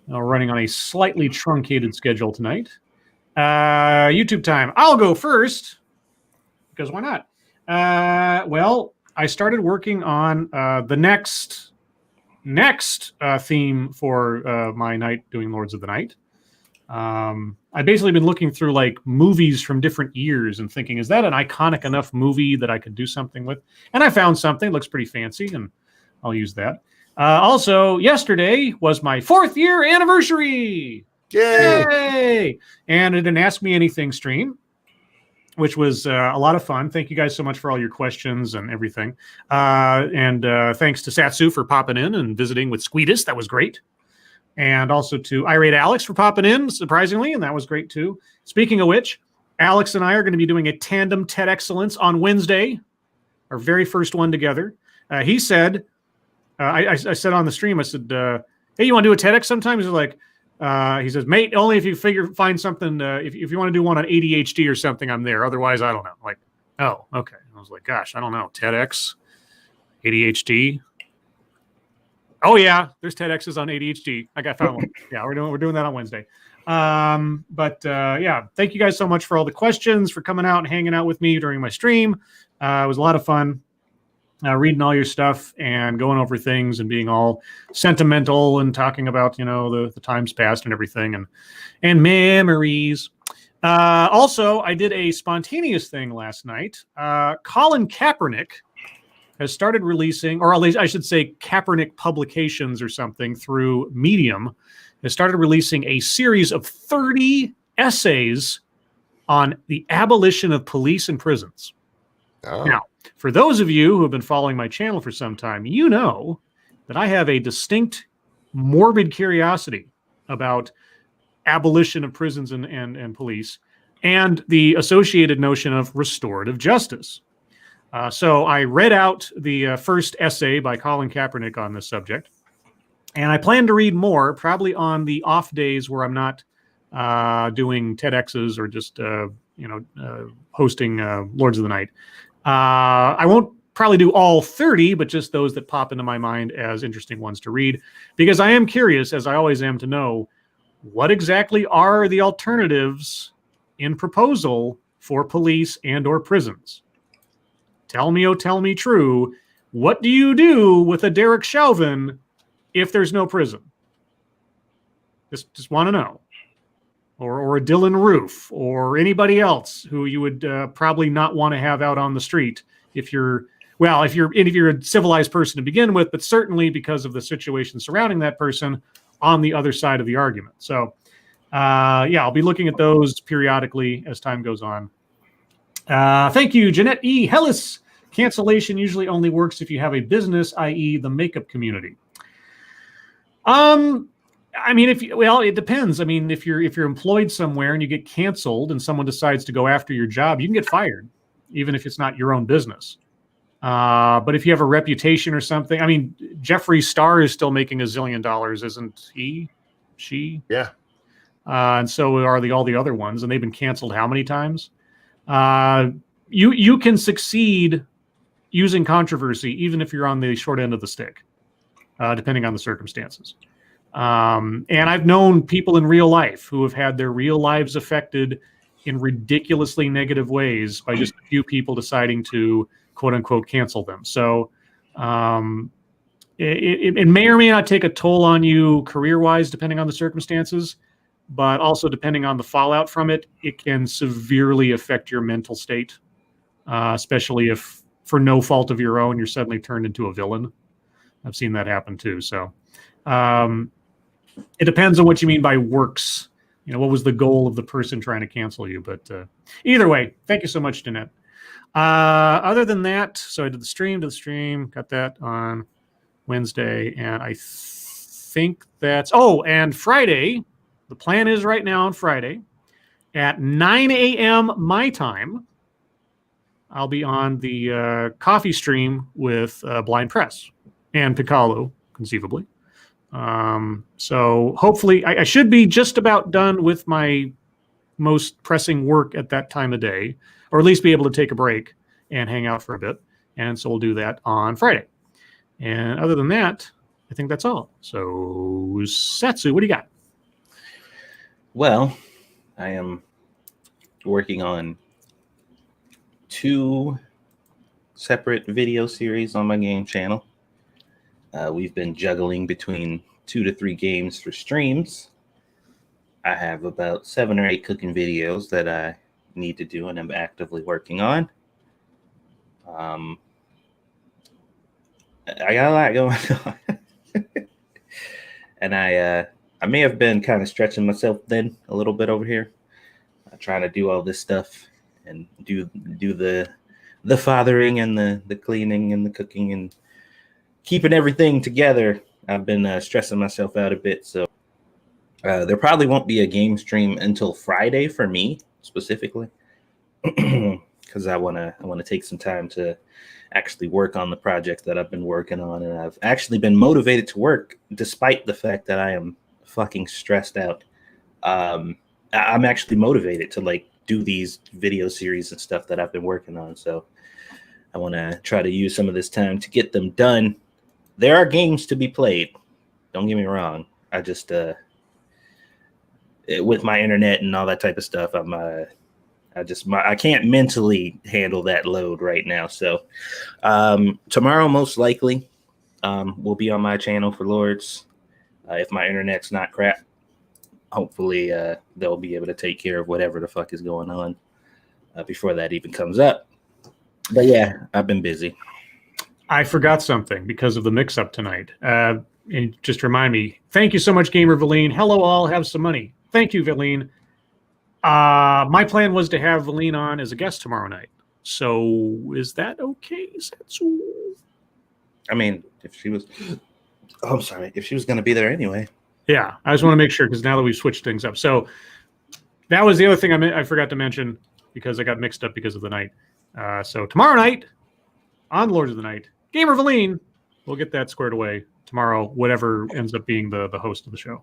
We're running on a slightly truncated schedule tonight. YouTube time. I'll go first because why not? Well, I started working on the next theme for my night doing Lords of the Night. I've basically been looking through like movies from different years and thinking, is that an iconic enough movie that I could do something with? And I found something, looks pretty fancy, and I'll use that. Also, yesterday was my 4th year anniversary. Yay! And it didn't Ask Me Anything stream, which was a lot of fun. Thank you guys so much for all your questions and everything. And thanks to Satsu for popping in and visiting with Squeedus. That was great. And also to Irate Alex for popping in, surprisingly, and that was great too. Speaking of which, Alex and I are going to be doing a tandem TED Excellence on Wednesday, our very first one together. He said, I said on the stream, I said, hey, you want to do a TEDx sometime? He's like, he says, mate, only if you find something, if you want to do one on ADHD or something, I'm there. Otherwise, I don't know. Like, oh, okay. I was like, gosh, I don't know. TEDx, ADHD. Oh yeah, there's TEDx's on ADHD. I found one. Yeah, we're doing that on Wednesday. Yeah, thank you guys so much for all the questions, for coming out and hanging out with me during my stream. It was a lot of fun reading all your stuff and going over things and being all sentimental and talking about the times past and everything and memories. Also, I did a spontaneous thing last night. Colin Kaepernick has started releasing, or at least I should say Kaepernick Publications or something through Medium, has started releasing a series of 30 essays on the abolition of police and prisons. Oh. Now, for those of you who have been following my channel for some time, you know that I have a distinct morbid curiosity about abolition of prisons and police and the associated notion of restorative justice. So I read out the first essay by Colin Kaepernick on this subject, and I plan to read more, probably on the off days where I'm not doing TEDx's or just hosting Lords of the Night. I won't probably do all 30, but just those that pop into my mind as interesting ones to read, because I am curious, as I always am, to know what exactly are the alternatives in proposal for police and or prisons. Tell me, oh, tell me true. What do you do with a Derek Chauvin if there's no prison? Just want to know. Or a Dylan Roof, or anybody else who you would probably not want to have out on the street if you're a civilized person to begin with, but certainly because of the situation surrounding that person on the other side of the argument. So, I'll be looking at those periodically as time goes on. Thank you, Jeanette E. Hellis. Cancellation usually only works if you have a business, i.e. the makeup community. I mean, it depends. I mean, if you're employed somewhere and you get canceled and someone decides to go after your job, you can get fired, even if it's not your own business. But if you have a reputation or something, I mean, Jeffree Star is still making $1 zillion, isn't he? She? Yeah. And so are all the other ones, and they've been canceled how many times? You can succeed using controversy, even if you're on the short end of the stick, depending on the circumstances. And I've known people in real life who have had their real lives affected in ridiculously negative ways by just a few people deciding to quote unquote cancel them. So it may or may not take a toll on you career wise, depending on the circumstances, but also depending on the fallout from it, it can severely affect your mental state, especially if for no fault of your own, you're suddenly turned into a villain. I've seen that happen too. So it depends on what you mean by works. What was the goal of the person trying to cancel you? But either way, thank you so much, Danette. Other than that, so I did the stream, got that on Wednesday, and I think that's... Oh, and Friday, the plan is right now on Friday at 9 a.m. my time, I'll be on the coffee stream with Blind Press and Piccolo, conceivably. So hopefully I should be just about done with my most pressing work at that time of day, or at least be able to take a break and hang out for a bit. And so we'll do that on Friday. And other than that, I think that's all. So Satsu, what do you got? Well, I am working on 2 separate video series on my game channel. We've been juggling between 2 to 3 games for streams. I have about 7 or 8 cooking videos that I need to do and I'm actively working on. I got a lot going on. And I may have been kind of stretching myself thin a little bit over here, trying to do all this stuff and do the fathering and the cleaning and the cooking and keeping everything together. I've been stressing myself out a bit, so there probably won't be a game stream until Friday for me specifically, because I want to take some time to actually work on the projects that I've been working on, and I've actually been motivated to work despite the fact that I am fucking stressed out. I'm actually motivated to do these video series and stuff that I've been working on, so I want to try to use some of this time to get them done. There are games to be played, don't get me wrong. I just with my internet and all that type of stuff, I can't mentally handle that load right now. So tomorrow, most likely, will be on my channel for Lords. If my internet's not crap, hopefully they'll be able to take care of whatever the fuck is going on before that even comes up. But yeah, I've been busy. I forgot something because of the mix-up tonight. And just remind me, thank you so much, Gamer Valine. Hello all, have some money. Thank you, Valine. My plan was to have Valine on as a guest tomorrow night. So is that okay, Satsu? I mean, if she was going to be there anyway. Yeah, I just want to make sure because now that we've switched things up. So that was the other thing I forgot to mention because I got mixed up because of the night. So tomorrow night on Lords of the Night, Gamer Valine, we'll get that squared away tomorrow, whatever ends up being the host of the show.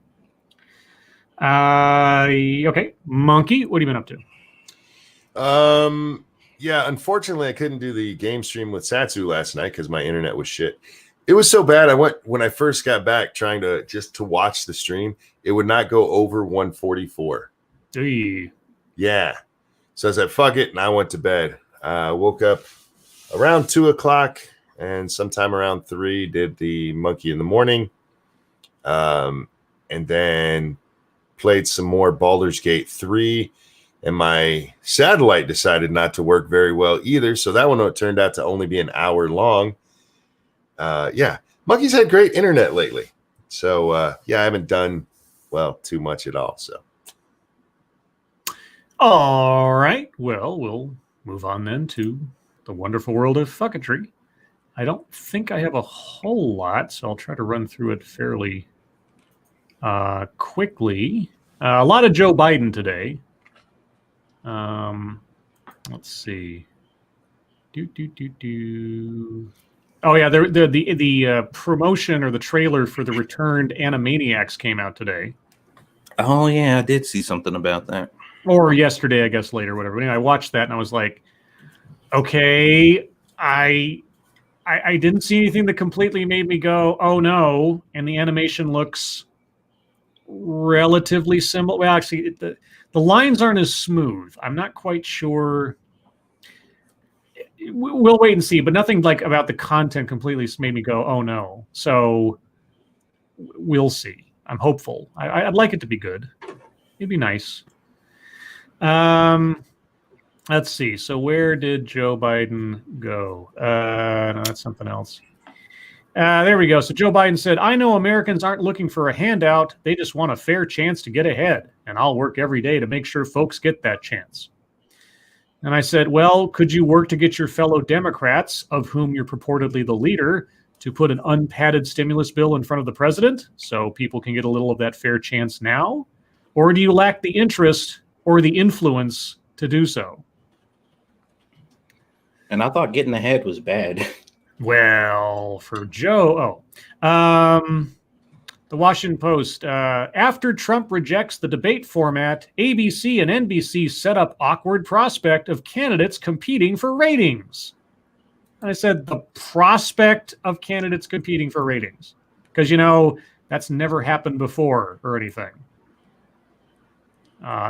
Okay, Monkey, what have you been up to? Yeah, unfortunately, I couldn't do the game stream with Satsu last night because my internet was shit. It was so bad. When I first got back trying to watch the stream, it would not go over 144. Hey. Yeah. So I said, fuck it. And I went to bed. Woke up around 2:00 and sometime around 3 did the Monkey in the Morning. And then played some more Baldur's Gate 3. And my satellite decided not to work very well either. So that one turned out to only be an hour long. Yeah, Monkey's had great internet lately. So, yeah, I haven't done, too much at all. So. All right. Well, we'll move on then to the wonderful world of fucketry. I don't think I have a whole lot, so I'll try to run through it fairly quickly. A lot of Joe Biden today. Let's see. Oh yeah, the promotion or the trailer for the returned Animaniacs came out today. Oh yeah, I did see something about that. Or yesterday, I guess, later, whatever. Anyway, I watched that and I was like, okay, I didn't see anything that completely made me go, oh no. And the animation looks relatively similar. Well, actually, the lines aren't as smooth. I'm not quite sure. We'll wait and see, but nothing like about the content completely made me go, oh no. So we'll see. I'm hopeful. I'd like it to be good. It'd be nice. Let's see. So where did Joe Biden go? No, that's something else. There we go. So Joe Biden said, I know Americans aren't looking for a handout. They just want a fair chance to get ahead. And I'll work every day to make sure folks get that chance. And I said, well, could you work to get your fellow Democrats, of whom you're purportedly the leader, to put an unpadded stimulus bill in front of the president so people can get a little of that fair chance now? Or do you lack the interest or the influence to do so? And I thought getting ahead was bad. Well, for Joe, the Washington Post, after Trump rejects the debate format, ABC and NBC set up awkward prospect of candidates competing for ratings. And I said the prospect of candidates competing for ratings, because, you know, that's never happened before or anything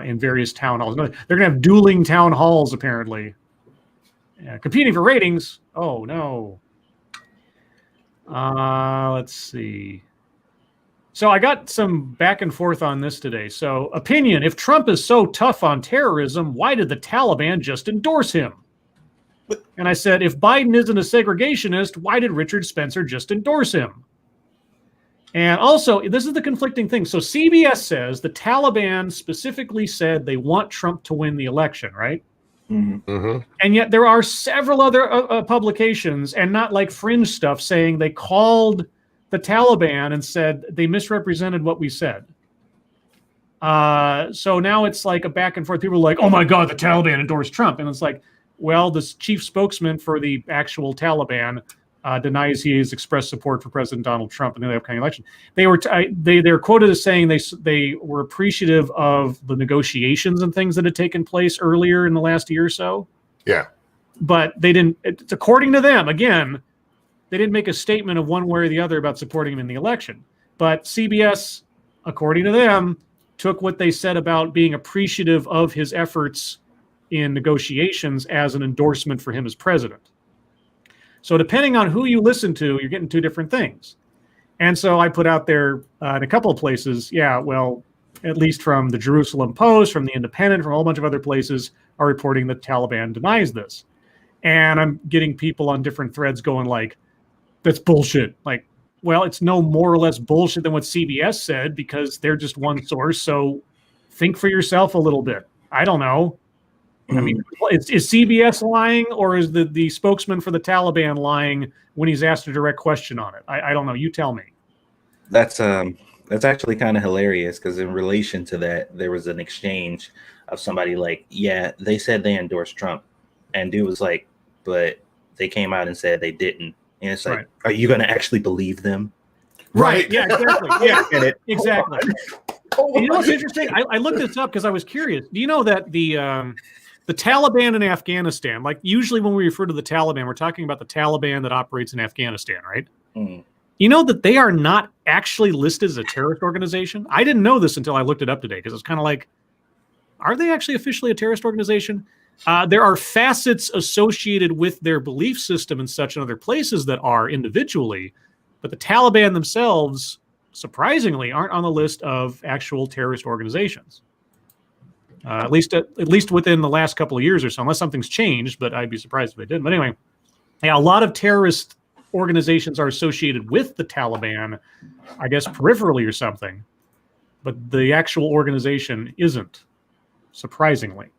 in various town halls. They're going to have dueling town halls, apparently. Competing for ratings. Oh, no. Let's see. So I got some back and forth on this today. So, opinion, if Trump is so tough on terrorism, why did the Taliban just endorse him? And I said, if Biden isn't a segregationist, why did Richard Spencer just endorse him? And also, this is the conflicting thing. So CBS says the Taliban specifically said they want Trump to win the election, right? Mm-hmm. And yet there are several other publications, and not like fringe stuff, saying they called the Taliban and said they misrepresented what we said. So now it's like a back and forth. People are like, oh my God, the Taliban endorsed Trump. And it's like, well, this chief spokesman for the actual Taliban denies he has expressed support for President Donald Trump in the upcoming election. They're quoted as saying they were appreciative of the negotiations and things that had taken place earlier in the last year or so. Yeah. But they didn't, according to them, again, they didn't make a statement of one way or the other about supporting him in the election. But CBS, according to them, took what they said about being appreciative of his efforts in negotiations as an endorsement for him as president. So depending on who you listen to, you're getting two different things. And so I put out there in a couple of places, yeah, well, at least from the Jerusalem Post, from the Independent, from a whole bunch of other places, are reporting that Taliban denies this. And I'm getting people on different threads going like, that's bullshit. Like, well, it's no more or less bullshit than what CBS said because they're just one source. So think for yourself a little bit. I don't know. I mean, is CBS lying, or is the spokesman for the Taliban lying when he's asked a direct question on it? I don't know. You tell me. That's actually kind of hilarious because in relation to that, there was an exchange of somebody like, yeah, they said they endorsed Trump. And dude was like, but they came out and said they didn't. And it's like, right. Are you going to actually believe them? Right. Yeah, exactly. Yeah, exactly. And you know what's interesting? I looked this up because I was curious. Do you know that the Taliban in Afghanistan, like usually when we refer to the Taliban, we're talking about the Taliban that operates in Afghanistan, right? Mm. You know that they are not actually listed as a terrorist organization? I didn't know this until I looked it up today because it's kind of like, are they actually officially a terrorist organization? There are facets associated with their belief system and such in other places that are individually, but the Taliban themselves, surprisingly, aren't on the list of actual terrorist organizations. At least within the last couple of years or so, unless something's changed, but I'd be surprised if they didn't. But anyway, yeah, a lot of terrorist organizations are associated with the Taliban, I guess peripherally or something, but the actual organization isn't, surprisingly.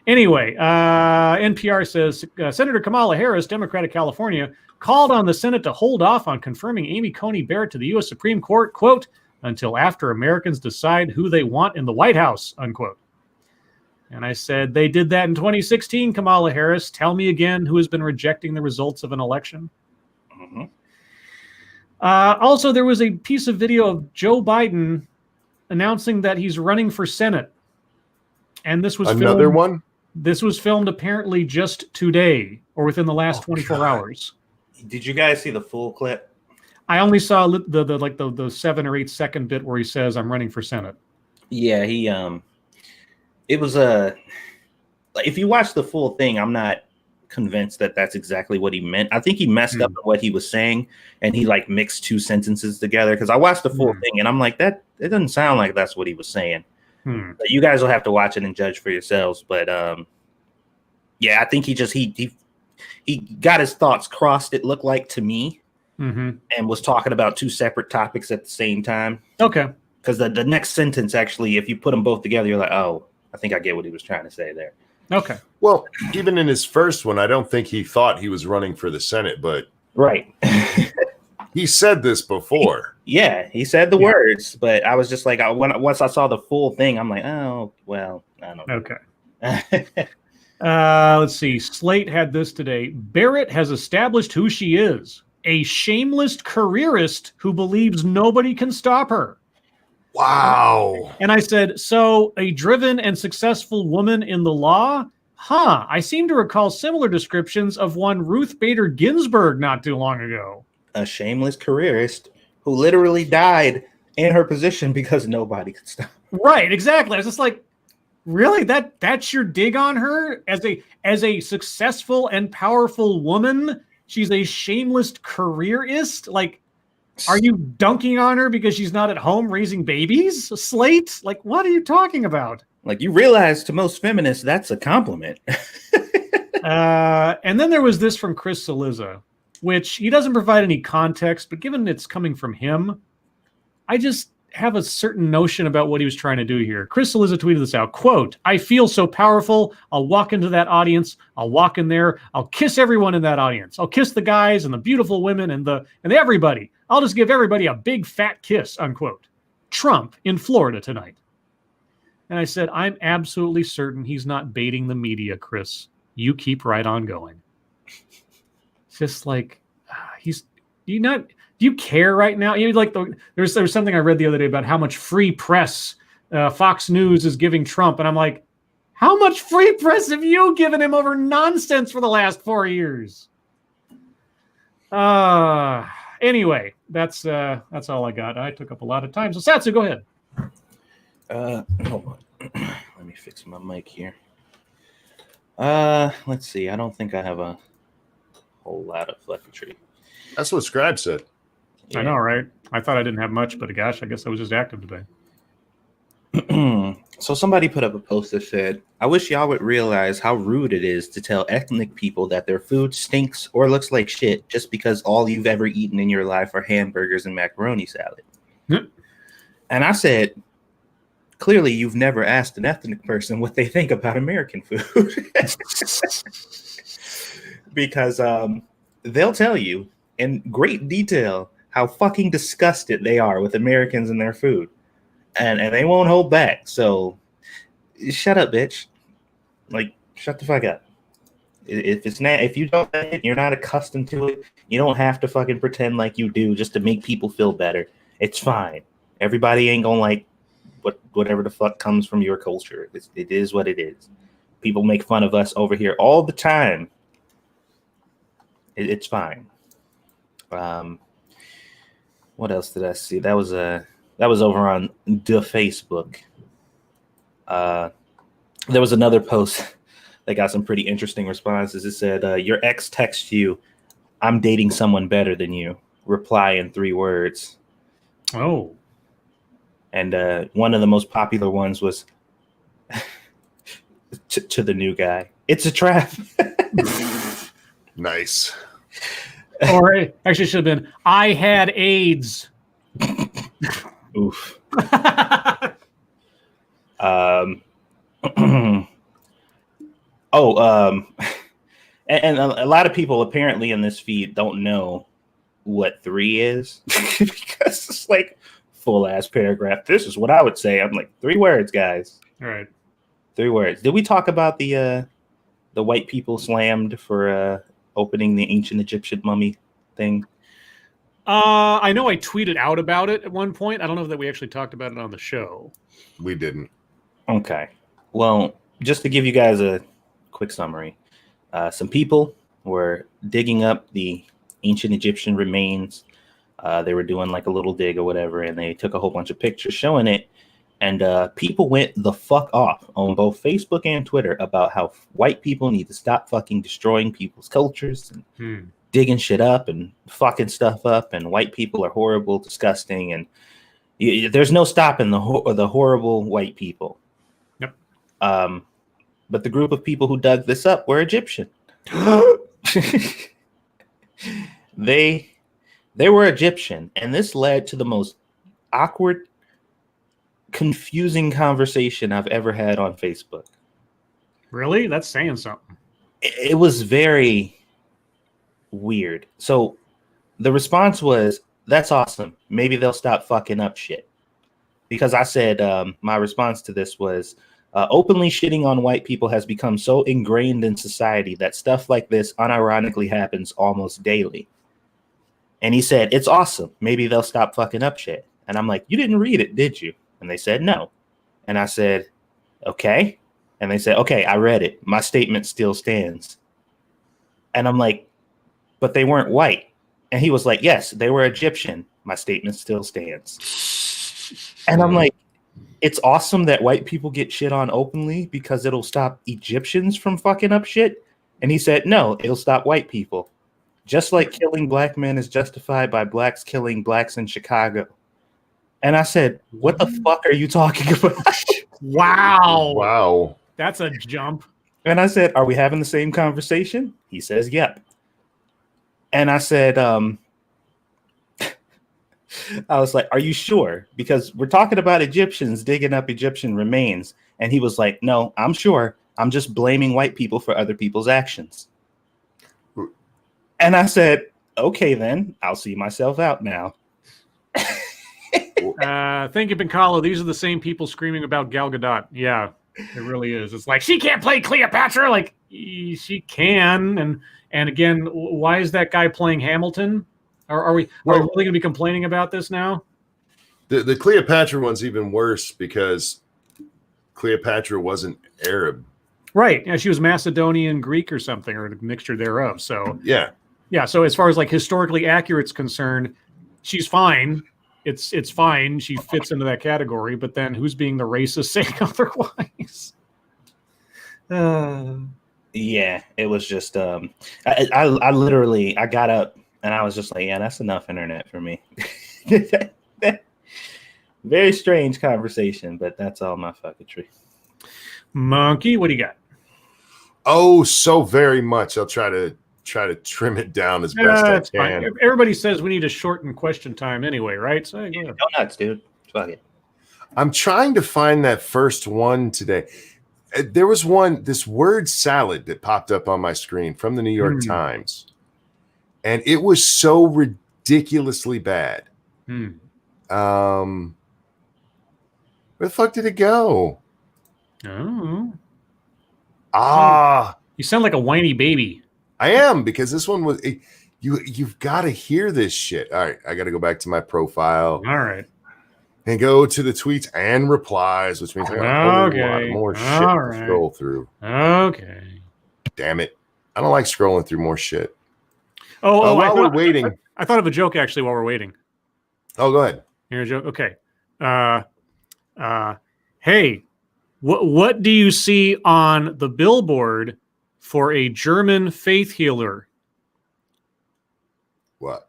Anyway, NPR says Senator Kamala Harris, Democrat of California, called on the Senate to hold off on confirming Amy Coney Barrett to the U.S. Supreme Court, quote, until after Americans decide who they want in the White House, unquote. And I said, they did that in 2016, Kamala Harris. Tell me again who has been rejecting the results of an election. Mm-hmm. Also, there was a piece of video of Joe Biden announcing that he's running for Senate. And this was This was filmed apparently just today or within the last 24 hours. Did you guys see the full clip? I only saw the 7 or 8 second bit where he says, I'm running for Senate. Yeah, it was if you watch the full thing, I'm not convinced that that's exactly what he meant. I think he messed up what he was saying, and he like mixed 2 sentences together, because I watched the full thing and I'm like, it doesn't sound like that's what he was saying. You guys will have to watch it and judge for yourselves. But yeah, I think he got his thoughts crossed, it looked like to me, and was talking about 2 separate topics at the same time. Okay. Because the next sentence, actually, if you put them both together, you're like, oh, I think I get what he was trying to say there. Okay. Well, even in his first one, I don't think he thought he was running for the Senate, but right. He said this before. He said the words, but I was just like, once I saw the full thing, I'm like, oh, well, I don't know. Okay. Let's see. Slate had this today. Barrett has established who she is. A shameless careerist who believes nobody can stop her. Wow. And I said, so a driven and successful woman in the law? Huh. I seem to recall similar descriptions of one Ruth Bader Ginsburg not too long ago. A shameless careerist who literally died in her position because nobody could stop her. Right, exactly. I was just like, really? That's your dig on her? As a successful and powerful woman, she's a shameless careerist? Like, are you dunking on her because she's not at home raising babies? Slate? Like, what are you talking about? Like, you realize to most feminists, that's a compliment. And then there was this from Chris Cillizza, which he doesn't provide any context, but given it's coming from him, I just have a certain notion about what he was trying to do here. Chris Cillizza tweeted this out, quote, I feel so powerful. I'll walk into that audience. I'll walk in there. I'll kiss everyone in that audience. I'll kiss the guys and the beautiful women and everybody. I'll just give everybody a big fat kiss, unquote. Trump in Florida tonight. And I said, I'm absolutely certain he's not baiting the media, Chris. You keep right on going. It's just like, do you care right now? You know, like there's something I read the other day about how much free press Fox News is giving Trump. And I'm like, how much free press have you given him over nonsense for the last 4 years? Anyway, that's all I got. I took up a lot of time. So Satsu, go ahead. Hold on. Let me fix my mic here. Let's see. I don't think I have a whole lot of fluffy. That's what Scribe said. Yeah. I know, right? I thought I didn't have much, but gosh, I guess I was just active today. So somebody put up a post that said, I wish y'all would realize how rude it is to tell ethnic people that their food stinks or looks like shit just because all you've ever eaten in your life are hamburgers and macaroni salad. And I said, clearly you've never asked an ethnic person what they think about American food. Because they'll tell you in great detail how fucking disgusted they are with Americans and their food. And they won't hold back. So shut up, bitch. Like, shut the fuck up. If you don't like it, you're not accustomed to it, you don't have to fucking pretend like you do just to make people feel better. It's fine. Everybody ain't gonna like whatever the fuck comes from your culture. It is what it is. People make fun of us over here all the time. It's fine. What else did I see? That was over on the Facebook. There was another post that got some pretty interesting responses. It said, your ex texts you, I'm dating someone better than you. Reply in 3 words. Oh. And one of the most popular ones was to the new guy. It's a trap. Nice. Or it actually should have been, I had AIDS. Oof. And a lot of people apparently in this feed don't know what 3 is because it's like full ass paragraph. This is what I would say. I'm like, 3 words, guys. All right. 3 words. Did we talk about the white people slammed for opening the ancient Egyptian mummy thing? I know I tweeted out about it at one point. I don't know that we actually talked about it on the show. We didn't. Okay. Well, just to give you guys a quick summary, some people were digging up the ancient Egyptian remains. They were doing like a little dig or whatever, and they took a whole bunch of pictures showing it. And people went the fuck off on both Facebook and Twitter about how white people need to stop fucking destroying people's cultures and digging shit up and fucking stuff up. And white people are horrible, disgusting, and there's no stopping the horrible white people. Yep. But the group of people who dug this up were Egyptian. They were Egyptian, and this led to the most awkward, confusing conversation I've ever had on Facebook. Really? That's saying something. It was very weird. So the response was, that's awesome. Maybe they'll stop fucking up shit. Because I said, my response to this was, openly shitting on white people has become so ingrained in society that stuff like this unironically happens almost daily. And he said, it's awesome. Maybe they'll stop fucking up shit. And I'm like, you didn't read it, did you? And they said, no. And I said, okay. And they said, okay, I read it. My statement still stands. And I'm like, but they weren't white. And he was like, yes, they were Egyptian. My statement still stands. And I'm like, it's awesome that white people get shit on openly because it'll stop Egyptians from fucking up shit. And he said, no, it'll stop white people. Just like killing black men is justified by blacks killing blacks in Chicago. And I said, what the fuck are you talking about? Wow. Wow. That's a jump. And I said, are we having the same conversation? He says, yep. And I said, I was like, are you sure? Because we're talking about Egyptians digging up Egyptian remains. And he was like, no, I'm sure. I'm just blaming white people for other people's actions. And I said, okay, then I'll see myself out now. Thank you, Pincalo. These are the same people screaming about Gal Gadot. Yeah, it really is. It's like, she can't play Cleopatra. Like, she can. And again, why is that guy playing Hamilton? Are we really going to be complaining about this now? The Cleopatra one's even worse because Cleopatra wasn't Arab. Right. Yeah, she was Macedonian, Greek, or something, or a mixture thereof. So yeah. So as far as like historically accurate's concerned, she's fine. It's fine. She fits into that category. But then who's being the racist saying otherwise? Yeah, it was just I literally got up and I was just like, yeah, that's enough internet for me. Very strange conversation, but that's all my fucketry. Monkey, what do you got? Oh, so very much. I'll try to trim it down as best I can. Fine. Everybody says we need to shorten question time anyway, right? So go nuts, dude. Fuck it. I'm trying to find that first one today. There was one, this word salad that popped up on my screen from the New York Times. And it was so ridiculously bad. Where the fuck did it go? Oh. You sound like a whiny baby. I am, because this one was you've got to hear this shit. All right, I got to go back to my profile. All right. And go to the tweets and replies, which means I got a whole lot more shit to scroll through. Okay. Damn it. I don't like scrolling through more shit. While we're waiting. I thought of a joke actually while we're waiting. Oh, go ahead. Here's a joke. Okay. Hey, what do you see on the billboard for a German faith healer? What?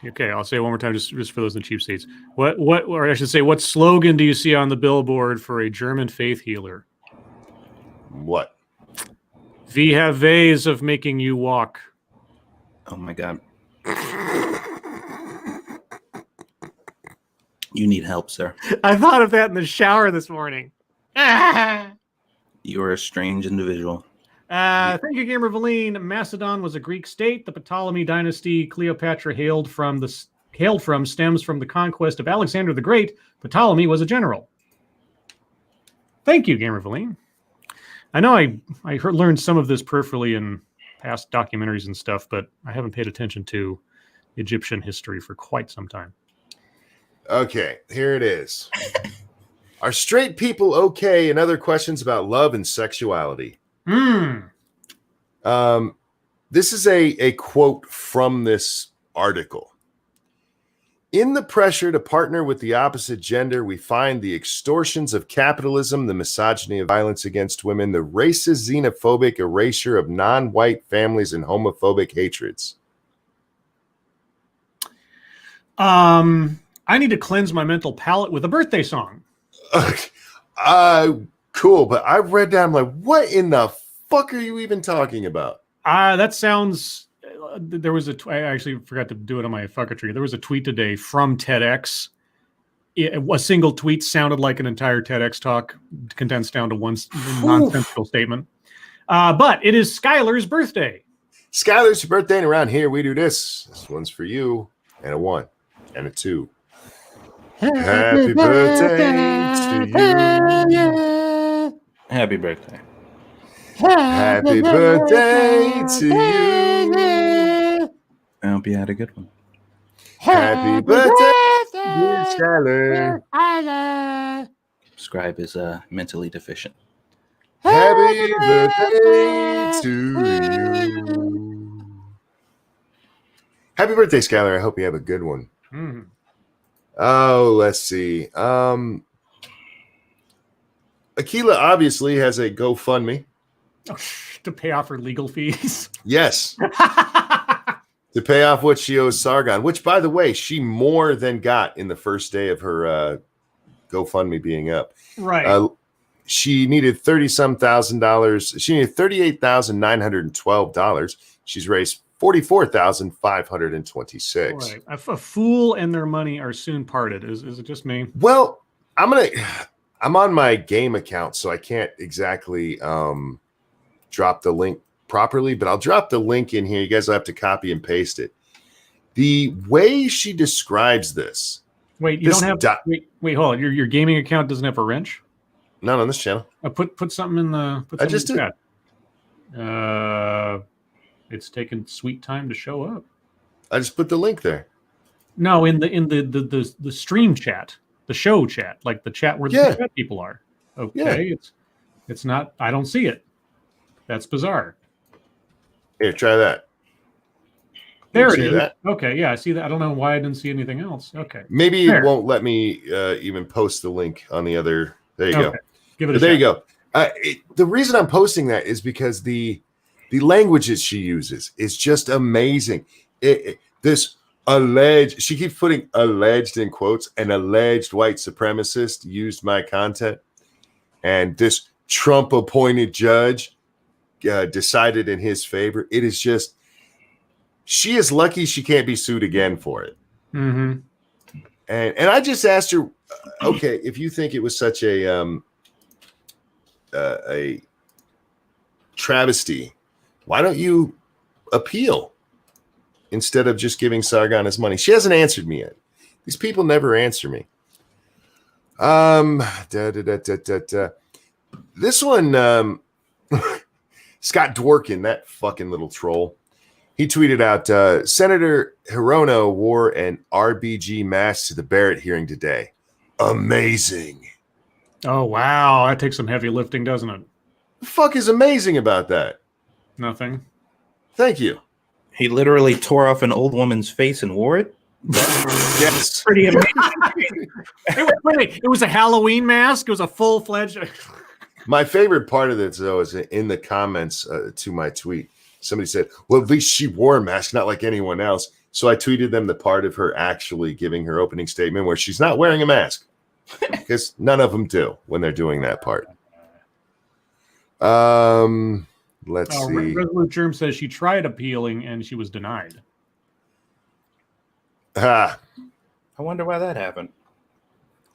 Okay, I'll say it one more time just for those in the cheap seats. Or I should say, what slogan do you see on the billboard for a German faith healer? What? We have ways of making you walk. Oh my God. You need help, sir. I thought of that in the shower this morning. You are a strange individual. Thank you, Gamer Valine. Macedon was a Greek state. The Ptolemy dynasty. Cleopatra hailed from the hailed from stems from the conquest of Alexander the Great, but Ptolemy was a general. Thank you, Gamer Valine. I know I learned some of this peripherally in past documentaries and stuff, but I haven't paid attention to Egyptian history for quite some time. Okay, here it is. Are straight people okay? And other questions about love and sexuality. This is a quote from this article. In the pressure to partner with the opposite gender, we find the extortions of capitalism, the misogyny of violence against women, the racist, xenophobic erasure of non-white families, and homophobic hatreds. I need to cleanse my mental palate with a birthday song. Cool, but I read that, I'm like, what in the fuck are you even talking about? That sounds... there was I actually forgot to do it on my fucketry. There was a tweet today from TEDx. A single tweet sounded like an entire TEDx talk condensed down to one nonsensical statement. But it is Skylar's birthday. Skylar's birthday, and around here we do this. This one's for you, and a 1, and a 2. Happy birthday to you. Happy birthday. Happy birthday to you. I hope you had a good one. Happy birthday, dear Skylar. Scribe is mentally deficient. Happy birthday to you. Happy birthday, Skylar. I hope you have a good one. Mm. Oh, let's see. Akila obviously has a GoFundMe. To pay off her legal fees. Yes. To pay off what she owes Sargon, which, by the way, she more than got in the first day of her GoFundMe being up. Right. She needed $30,000. She needed $38,912. She's raised $44,526. Right. A fool and their money are soon parted. Is it just me? Well, I'm on my game account, so I can't exactly drop the link properly, but I'll drop the link in here. You guys will have to copy and paste it. The way she describes this. Wait, you don't have wait, hold on. Your gaming account doesn't have a wrench? Not on this channel. Put something in the I just did. Chat. It's taken sweet time to show up. I just put the link there. No, in the stream chat, the show chat, like the chat where the chat people are. Okay, it's not. I don't see it. That's bizarre. Here, try that. There it is. That? Okay, yeah, I see that. I don't know why I didn't see anything else. Okay. Maybe it won't let me even post the link on the other. There you go. Give it a shot. There you go. The reason I'm posting that is because the languages she uses is just amazing. This alleged, she keeps putting alleged in quotes, an alleged white supremacist used my content. And this Trump appointed judge decided in his favor. It is just, she is lucky she can't be sued again for it. Mm-hmm. And I just asked her, okay, if you think it was such a travesty, why don't you appeal instead of just giving Sargon his money? She hasn't answered me yet. These people never answer me. This one, Scott Dworkin, that fucking little troll. He tweeted out, Senator Hirono wore an RBG mask to the Barrett hearing today. Amazing. Oh, wow. That takes some heavy lifting, doesn't it? The fuck is amazing about that? Nothing. Thank you. He literally tore off an old woman's face and wore it? Yes. Pretty amazing. It was a Halloween mask? It was a full-fledged... My favorite part of this, though, is in the comments to my tweet. Somebody said, well, at least she wore a mask, not like anyone else. So I tweeted them the part of her actually giving her opening statement where she's not wearing a mask. Because none of them do when they're doing that part. Let's see. Resolute Germ says she tried appealing and she was denied. I wonder why that happened.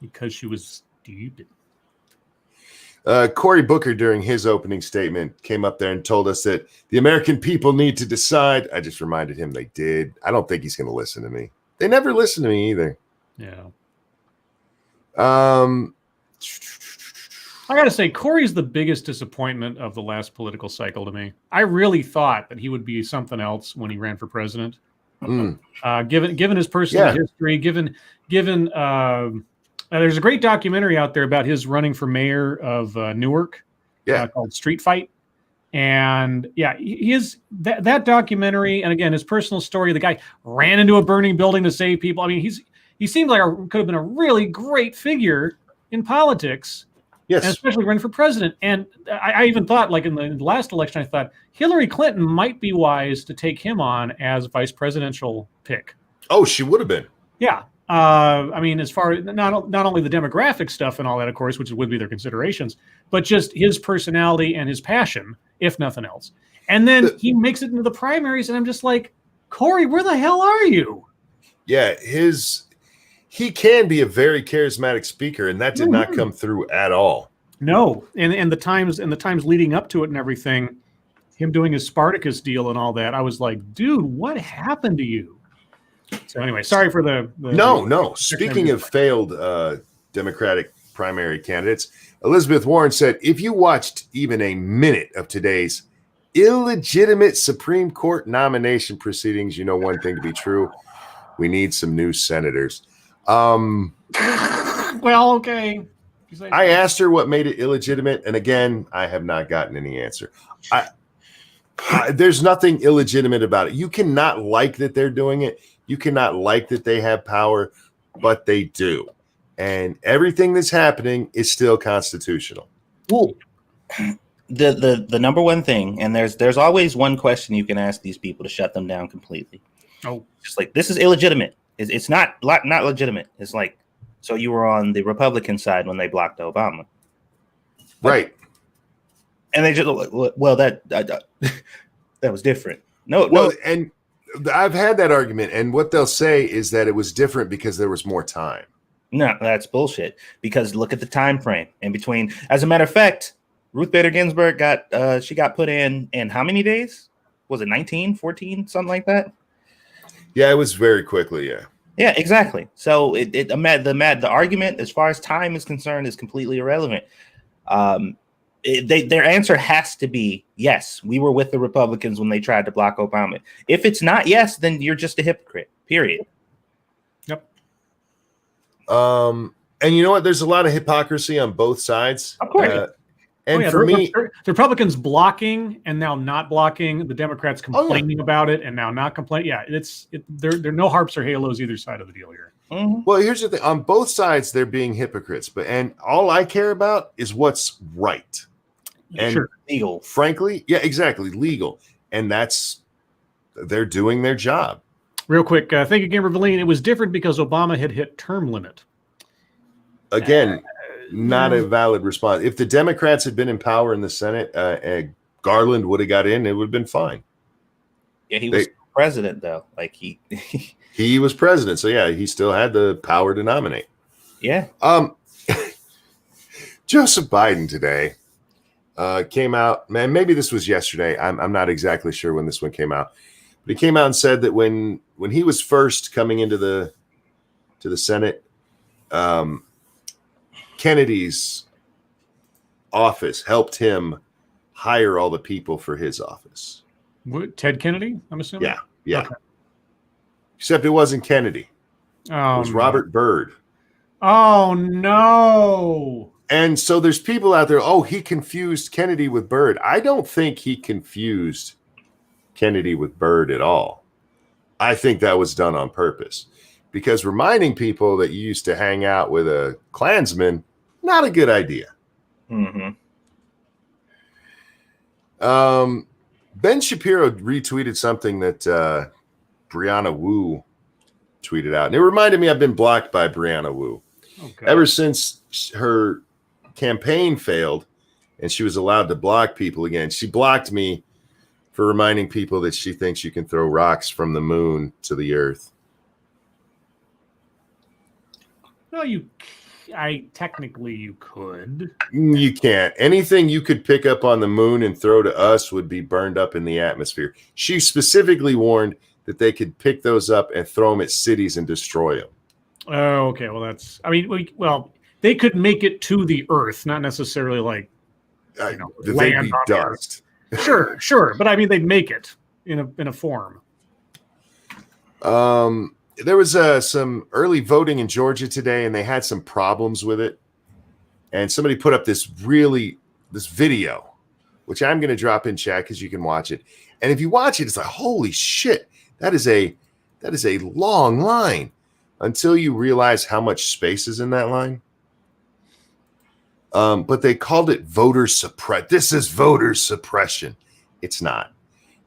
Because she was stupid. Cory Booker, during his opening statement, came up there and told us that the American people need to decide. I just reminded him they did. I don't think he's going to listen to me. They never listen to me either. Yeah. Um, I got to say, Corey's the biggest disappointment of the last political cycle to me. I really thought that he would be something else when he ran for president. Given his personal history, given there's a great documentary out there about his running for mayor of Newark, called Street Fight. And he is that documentary, and again, his personal story. The guy ran into a burning building to save people. I mean, he seemed like could have been a really great figure in politics. Yes, and especially running for president. And I even thought, like in the last election, I thought Hillary Clinton might be wise to take him on as vice presidential pick. Oh, she would have been. Yeah. I mean, as far as not only the demographic stuff and all that, of course, which would be their considerations, but just his personality and his passion, if nothing else. And then he makes it into the primaries, and I'm just like, Corey, where the hell are you? Yeah, he can be a very charismatic speaker, and that did not come through at all. No, and the times leading up to it and everything, him doing his Spartacus deal and all that, I was like, dude, what happened to you? So anyway, sorry for the No. Speaking of failed Democratic primary candidates, Elizabeth Warren said, if you watched even a minute of today's illegitimate Supreme Court nomination proceedings, you know one thing to be true. We need some new senators. Well, okay. I asked her what made it illegitimate, and again, I have not gotten any answer. There's nothing illegitimate about it. You cannot like that they're doing it. You cannot like that they have power, but they do. And everything that's happening is still constitutional. Well, the number one thing, and there's always one question you can ask these people to shut them down completely. Oh, just like, this is illegitimate. It's not legitimate. It's like, so you were on the Republican side when they blocked Obama, right? And they just, well, that was different. No. And I've had that argument, and what they'll say is that it was different because there was more time. No, that's bullshit. Because look at the time frame in between. As a matter of fact, Ruth Bader Ginsburg got put in how many days? Was it 19, 14, something like that? Yeah, it was very quickly. Yeah, exactly. So the argument as far as time is concerned is completely irrelevant. Their answer has to be yes. We were with the Republicans when they tried to block Obama. If it's not yes, then you're just a hypocrite. Period. Yep. And you know what? There's a lot of hypocrisy on both sides. Of course. For me, the Republicans blocking and now not blocking, the Democrats complaining about it and now not complaining. Yeah, there are no harps or halos either side of the deal here. Mm-hmm. Well, here's the thing: on both sides, they're being hypocrites. And all I care about is what's right and legal. Frankly, yeah, exactly, legal, and they're doing their job. Real quick, thank you, Gamer Valine. It was different because Obama had hit term limit. Again. Not a valid response. If the Democrats had been in power in the Senate, Garland would have got in. It would have been fine. Yeah, he was president though. Like he was president, so yeah, he still had the power to nominate. Yeah. Joseph Biden today came out. Man, maybe this was yesterday. I'm not exactly sure when this one came out, but he came out and said that when he was first coming into the Senate, Kennedy's office helped him hire all the people for his office. What, Ted Kennedy, I'm assuming? Yeah. Okay. Except it wasn't Kennedy. It was Robert Byrd. Oh, no. And so there's people out there, he confused Kennedy with Byrd. I don't think he confused Kennedy with Byrd at all. I think that was done on purpose. Because reminding people that you used to hang out with a Klansman, not a good idea. Mm-hmm. Ben Shapiro retweeted something that Brianna Wu tweeted out. And it reminded me I've been blocked by Brianna Wu. Okay. Ever since her campaign failed and she was allowed to block people again, she blocked me for reminding people that she thinks you can throw rocks from the moon to the earth. No, technically you could. You can't. Anything you could pick up on the moon and throw to us would be burned up in the atmosphere. She specifically warned that they could pick those up and throw them at cities and destroy them. Oh, okay. Well, they could make it to the Earth, not necessarily like They'd land be on dust. Earth. Sure, but I mean they'd make it in a form. There was some early voting in Georgia today, and they had some problems with it. And somebody put up this video, which I'm going to drop in chat because you can watch it. And if you watch it, it's like, holy shit, that is a long line until you realize how much space is in that line. But they called it voter suppression. This is voter suppression. It's not.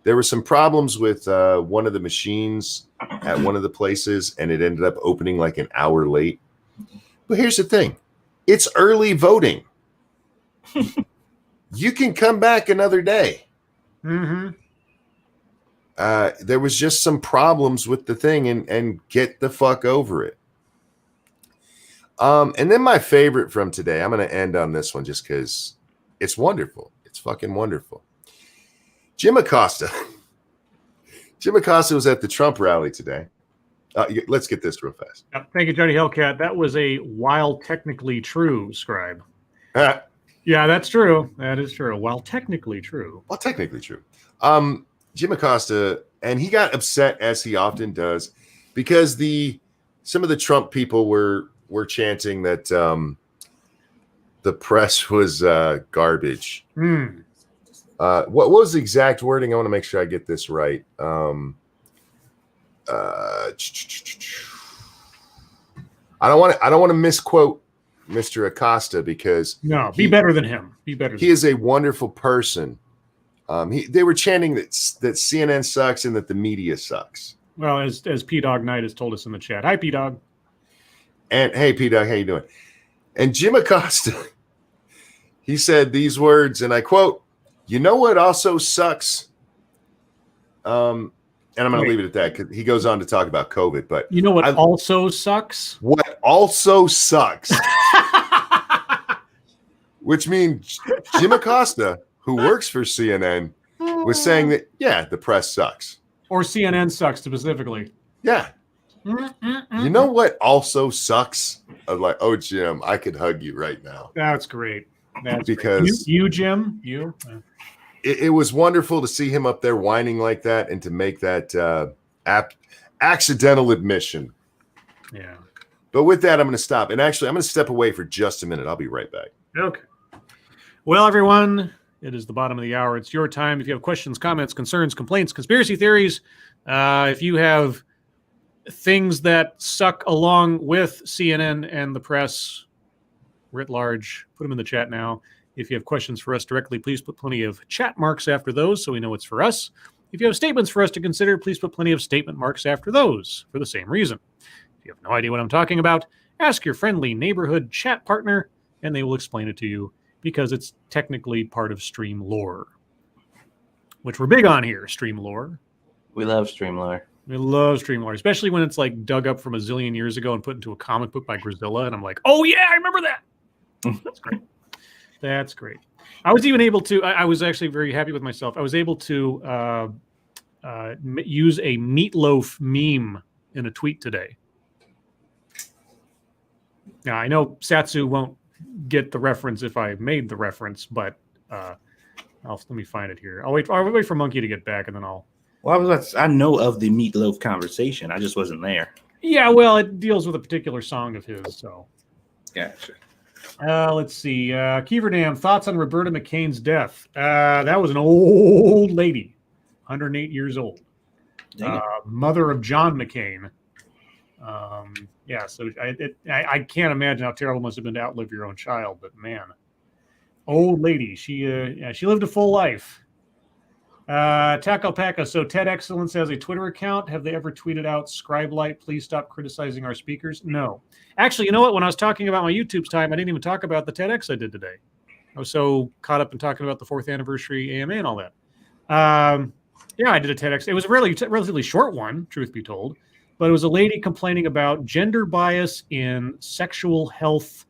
There were some problems with one of the machines at one of the places, and it ended up opening like an hour late. But here's the thing. It's early voting. You can come back another day. Mm-hmm. There was just some problems with the thing, and get the fuck over it. And then my favorite from today, I'm going to end on this one just because it's wonderful. It's fucking wonderful. Jim Acosta. Jim Acosta was at the Trump rally today. Let's get this real fast. Thank you, Johnny Hellcat. That was a while technically true, Scribe. Yeah, that's true. That is true. While technically true. Well, technically true. Jim Acosta, and he got upset, as he often does, because some of the Trump people were chanting that the press was garbage. What was the exact wording? I want to make sure I get this right. I don't want to misquote Mr. Acosta because be better than him. Be better. He is a wonderful person. They were chanting that CNN sucks and that the media sucks. Well, as P Dog Knight has told us in the chat. Hi, P Dog. And hey, P Dog, how you doing? And Jim Acosta, he said these words, and I quote, "You know what also sucks?" And I'm going to leave it at that because he goes on to talk about COVID. But you know what also sucks? What also sucks, which means Jim Acosta, who works for CNN, was saying that the press sucks, or CNN sucks specifically. Yeah. You know what also sucks? I'm like, oh, Jim, I could hug you right now. That's great. That's because great. You, Jim, you. It was wonderful to see him up there whining like that and to make that accidental admission. Yeah. But with that, I'm going to stop. And actually, I'm going to step away for just a minute. I'll be right back. Okay. Well, everyone, it is the bottom of the hour. It's your time. If you have questions, comments, concerns, complaints, conspiracy theories, if you have things that suck along with CNN and the press writ large, put them in the chat now. If you have questions for us directly, please put plenty of chat marks after those so we know it's for us. If you have statements for us to consider, please put plenty of statement marks after those for the same reason. If you have no idea what I'm talking about, ask your friendly neighborhood chat partner and they will explain it to you because it's technically part of stream lore, which we're big on here, stream lore. We love stream lore. We love stream lore, especially when it's like dug up from a zillion years ago and put into a comic book by Grizilla. And I'm like, oh yeah, I remember that. That's great. That's great. I was even able to, I was actually very happy with myself. I was able to use a meatloaf meme in a tweet today. Now, I know Satsu won't get the reference if I made the reference, but let me find it here. I'll wait for Monkey to get back and then I'll. Well, I know of the meatloaf conversation. I just wasn't there. Yeah, well, it deals with a particular song of his, so. Gotcha. Let's see. Keeverdam, thoughts on Roberta McCain's death? That was an old lady, 108 years old. Mother of John McCain. So I can't imagine how terrible it must have been to outlive your own child, but man, old lady. She lived a full life. Taco Paca. So Ted Excellence has a Twitter account. Have they ever tweeted out, Scribe Light, please stop criticizing our speakers? No. Actually, you know what? When I was talking about my YouTube's time, I didn't even talk about the TEDx I did today. I was so caught up in talking about the 4th anniversary AMA and all that. I did a TEDx. It was a relatively short one, truth be told. But it was a lady complaining about gender bias in sexual health,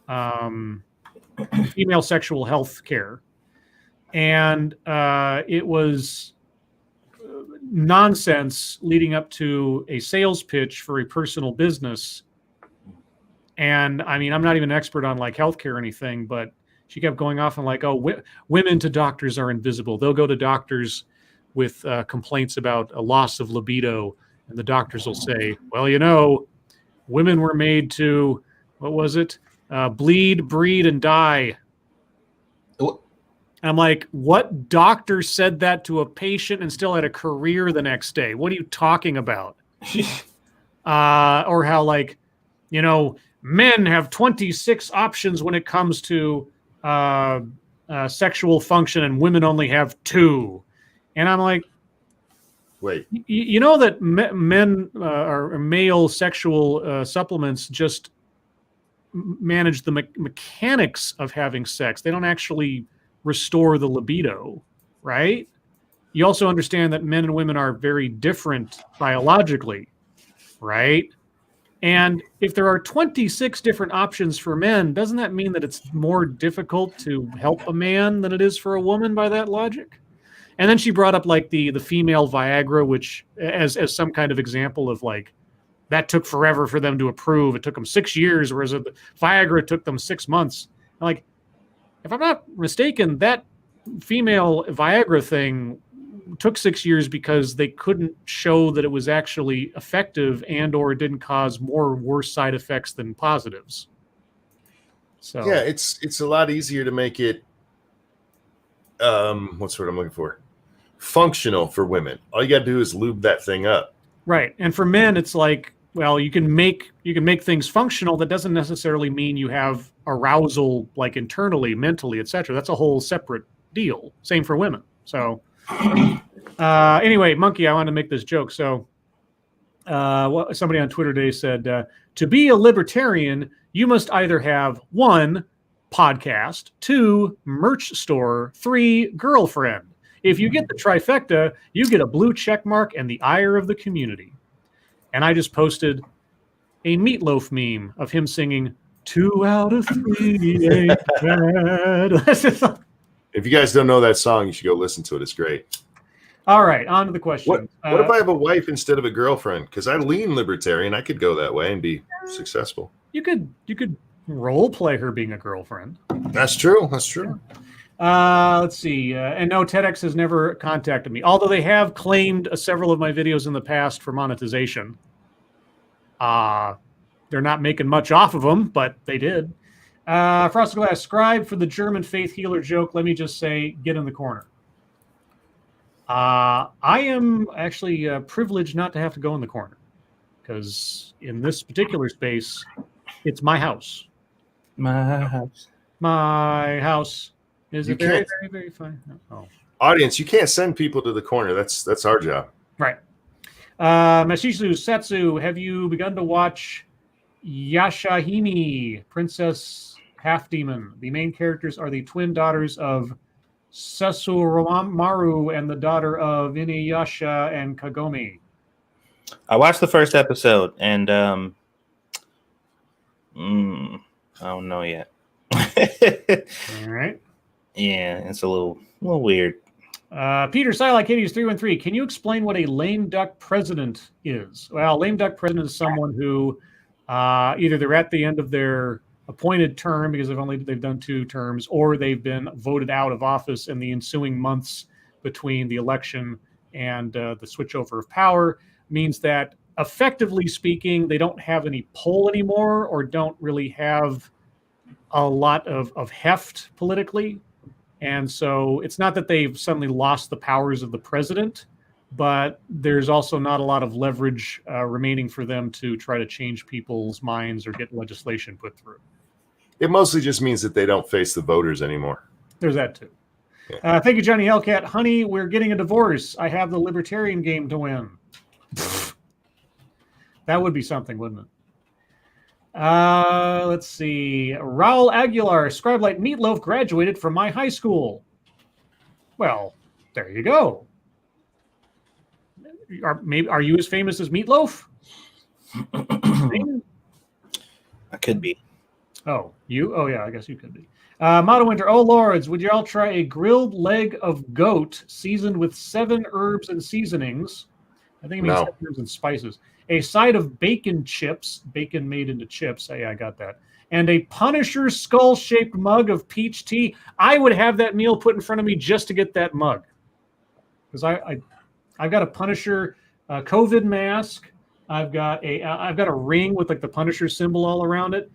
female sexual health care. And it was nonsense leading up to a sales pitch for a personal business. And I mean, I'm not even an expert on like healthcare or anything, but she kept going off and like, oh, women to doctors are invisible. They'll go to doctors with complaints about a loss of libido. And the doctors will say, well, you know, women were made to, what was it? Bleed, breed, and die. I'm like, what doctor said that to a patient and still had a career the next day? What are you talking about? Or how, like, you know, men have 26 options when it comes to sexual function and women only have 2. And I'm like, wait, you know that men or male sexual supplements just manage the mechanics of having sex. They don't actually restore the libido, right? You also understand that men and women are very different biologically, right? And if there are 26 different options for men, doesn't that mean that it's more difficult to help a man than it is for a woman by that logic? And then she brought up like the female Viagra, which as some kind of example of like, that took forever for them to approve. It took them 6 years, whereas the Viagra took them 6 months. I'm like, if I'm not mistaken, that female Viagra thing took 6 years because they couldn't show that it was actually effective and or it didn't cause more or worse side effects than positives. So yeah, it's a lot easier to make it what's what I'm looking for? Functional for women. All you got to do is lube that thing up. Right. And for men, it's like, well, you can make things functional. That doesn't necessarily mean you have arousal like internally, mentally, etc. That's a whole separate deal. Same for women. So anyway, Monkey, I wanted to make this joke. So somebody on Twitter today said, to be a libertarian, you must either have 1, podcast, 2, merch store, 3, girlfriend. If you get the trifecta, you get a blue check mark and the ire of the community. And I just posted a Meatloaf meme of him singing 2 out of 3 ain't bad. If you guys don't know that song, you should go listen to it. It's great. All right, on to the question. What if I have a wife instead of a girlfriend? Because I lean libertarian. I could go that way and be successful. You could role play her being a girlfriend. That's true. That's true. Let's see. And no, TEDx has never contacted me, although they have claimed several of my videos in the past for monetization. They're not making much off of them, but they did. Frosted Glass, Scribe, for the German faith healer joke, let me just say, get in the corner. I am actually privileged not to have to go in the corner, because in this particular space, it's my house. My house. My house. Is You it very, can't- very, very fine? Oh. Audience, you can't send people to the corner. That's our job. Right. Mashisu Satsu, have you begun to watch Yashahime, Princess Half Demon? The main characters are the twin daughters of Sasuramaru and the daughter of Inuyasha and Kagome. I watched the first episode and I don't know yet. All right. Yeah, it's a little weird. Peter Silak, Hades 313. Can you explain what a lame duck president is? Well, lame duck president is someone who either they're at the end of their appointed term because they've done 2 terms, or they've been voted out of office in the ensuing months between the election and the switchover of power. Means that, effectively speaking, they don't have any pull anymore, or don't really have a lot of heft politically. And so it's not that they've suddenly lost the powers of the president, but there's also not a lot of leverage remaining for them to try to change people's minds or get legislation put through. It mostly just means that they don't face the voters anymore. There's that too. Yeah. Thank you, Johnny Hellcat. Honey, we're getting a divorce. I have the libertarian game to win. That would be something, wouldn't it? Let's see. Raul Aguilar, Scribe Light Meatloaf graduated from my high school. Well, there you go. Are you as famous as Meatloaf? I could be. Oh, you? Oh, yeah, I guess you could be. Motto Winter, oh lords, would you all try a grilled leg of goat seasoned with 7 herbs and seasonings? I think it means 7 herbs and spices. A side of bacon chips, bacon made into chips. Yeah, I got that. And a Punisher skull-shaped mug of peach tea. I would have that meal put in front of me just to get that mug. Because I've got a Punisher COVID mask. I've got a ring with like the Punisher symbol all around it.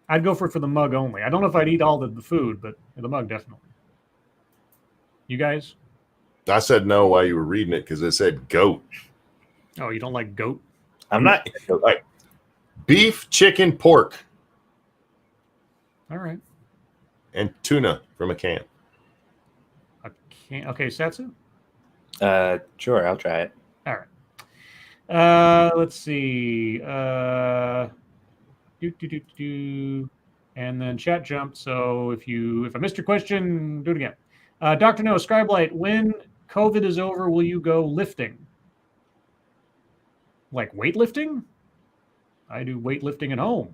I'd go for it for the mug only. I don't know if I'd eat all the food, but the mug definitely. You guys? I said no while you were reading it because it said goat. Oh, you don't like goat? I'm not. Like beef, chicken, pork. All right. And tuna from a can. A can. Okay, Satsu? Sure, I'll try it. All right. Let's see. And then chat jumped. So if I missed your question, do it again. Dr. No, Scribe Light, when COVID is over, will you go lifting? Like weightlifting? I do weightlifting at home.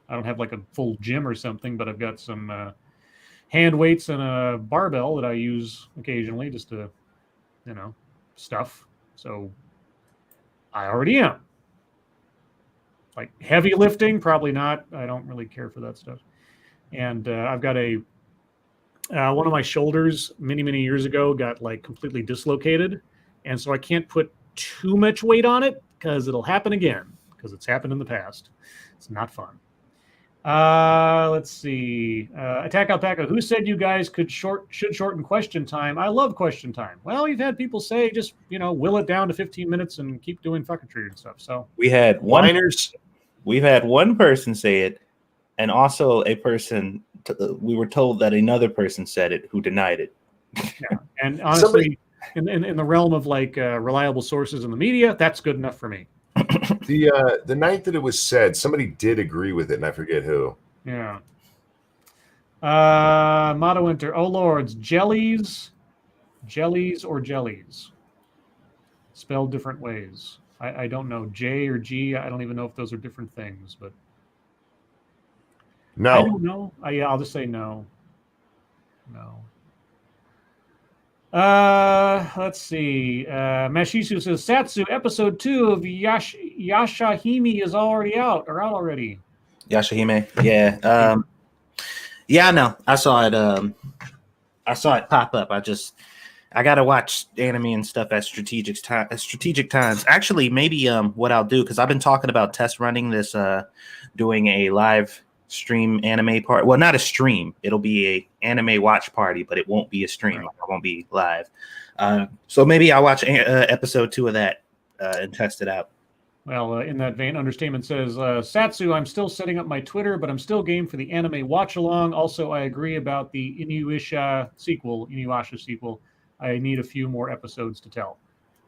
I don't have like a full gym or something, but I've got some hand weights and a barbell that I use occasionally just to, stuff. So I already am. Like heavy lifting, probably not. I don't really care for that stuff. And I've got one of my shoulders many years ago got like completely dislocated. And so I can't put too much weight on it because it'll happen again because it's happened in the past. It's not fun. Let's see. Attack Alpaca, who said you guys should shorten question time? I love question time. Well, you've had people say just, will it down to 15 minutes and keep doing fucking tree and stuff. So we've had one person say it, and also a person we were told that another person said it who denied it. Yeah. And honestly, in the realm of like reliable sources in the media, that's good enough for me. The night that it was said, somebody did agree with it, and I forget who. Yeah. Motto Winter, oh lords, jellies or jellies? Spelled different ways. I don't know. J or G, I don't even know if those are different things, but no. I don't know. I'll just say no. No. Let's see. Mashisu says Satsu episode 2 of Yashahime is already out already. Yashahime, yeah. Yeah, I know. I saw it pop up. I gotta watch anime and stuff at strategic times. Actually, maybe what I'll do, because I've been talking about test running this, doing a live stream anime part. Well, not a stream. It'll be a anime watch party, but it won't be a stream. Right. It won't be live. So maybe I'll watch episode 2 of that and test it out. Well, in that vein, Understatement says, Satsu, I'm still setting up my Twitter, but I'm still game for the anime watch along. Also, I agree about the Inuyasha sequel. I need a few more episodes to tell.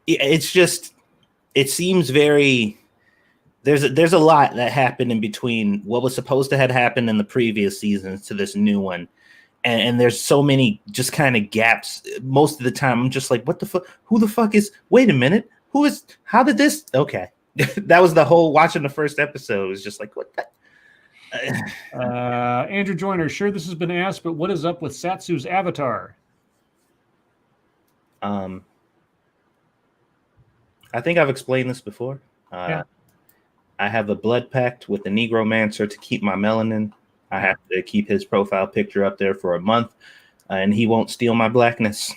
It's just, it seems very. There's a lot that happened in between what was supposed to have happened in the previous seasons to this new one. And there's so many just kind of gaps. Most of the time, I'm just like, what the fuck? Who the fuck is? Wait a minute. How did this? Okay. That was the whole watching the first episode. It was just like, what the? Andrew Joyner, sure this has been asked, but what is up with Satsu's avatar? I think I've explained this before. Yeah. I have a blood pact with the Negromancer to keep my melanin. I have to keep his profile picture up there for a month, and he won't steal my blackness.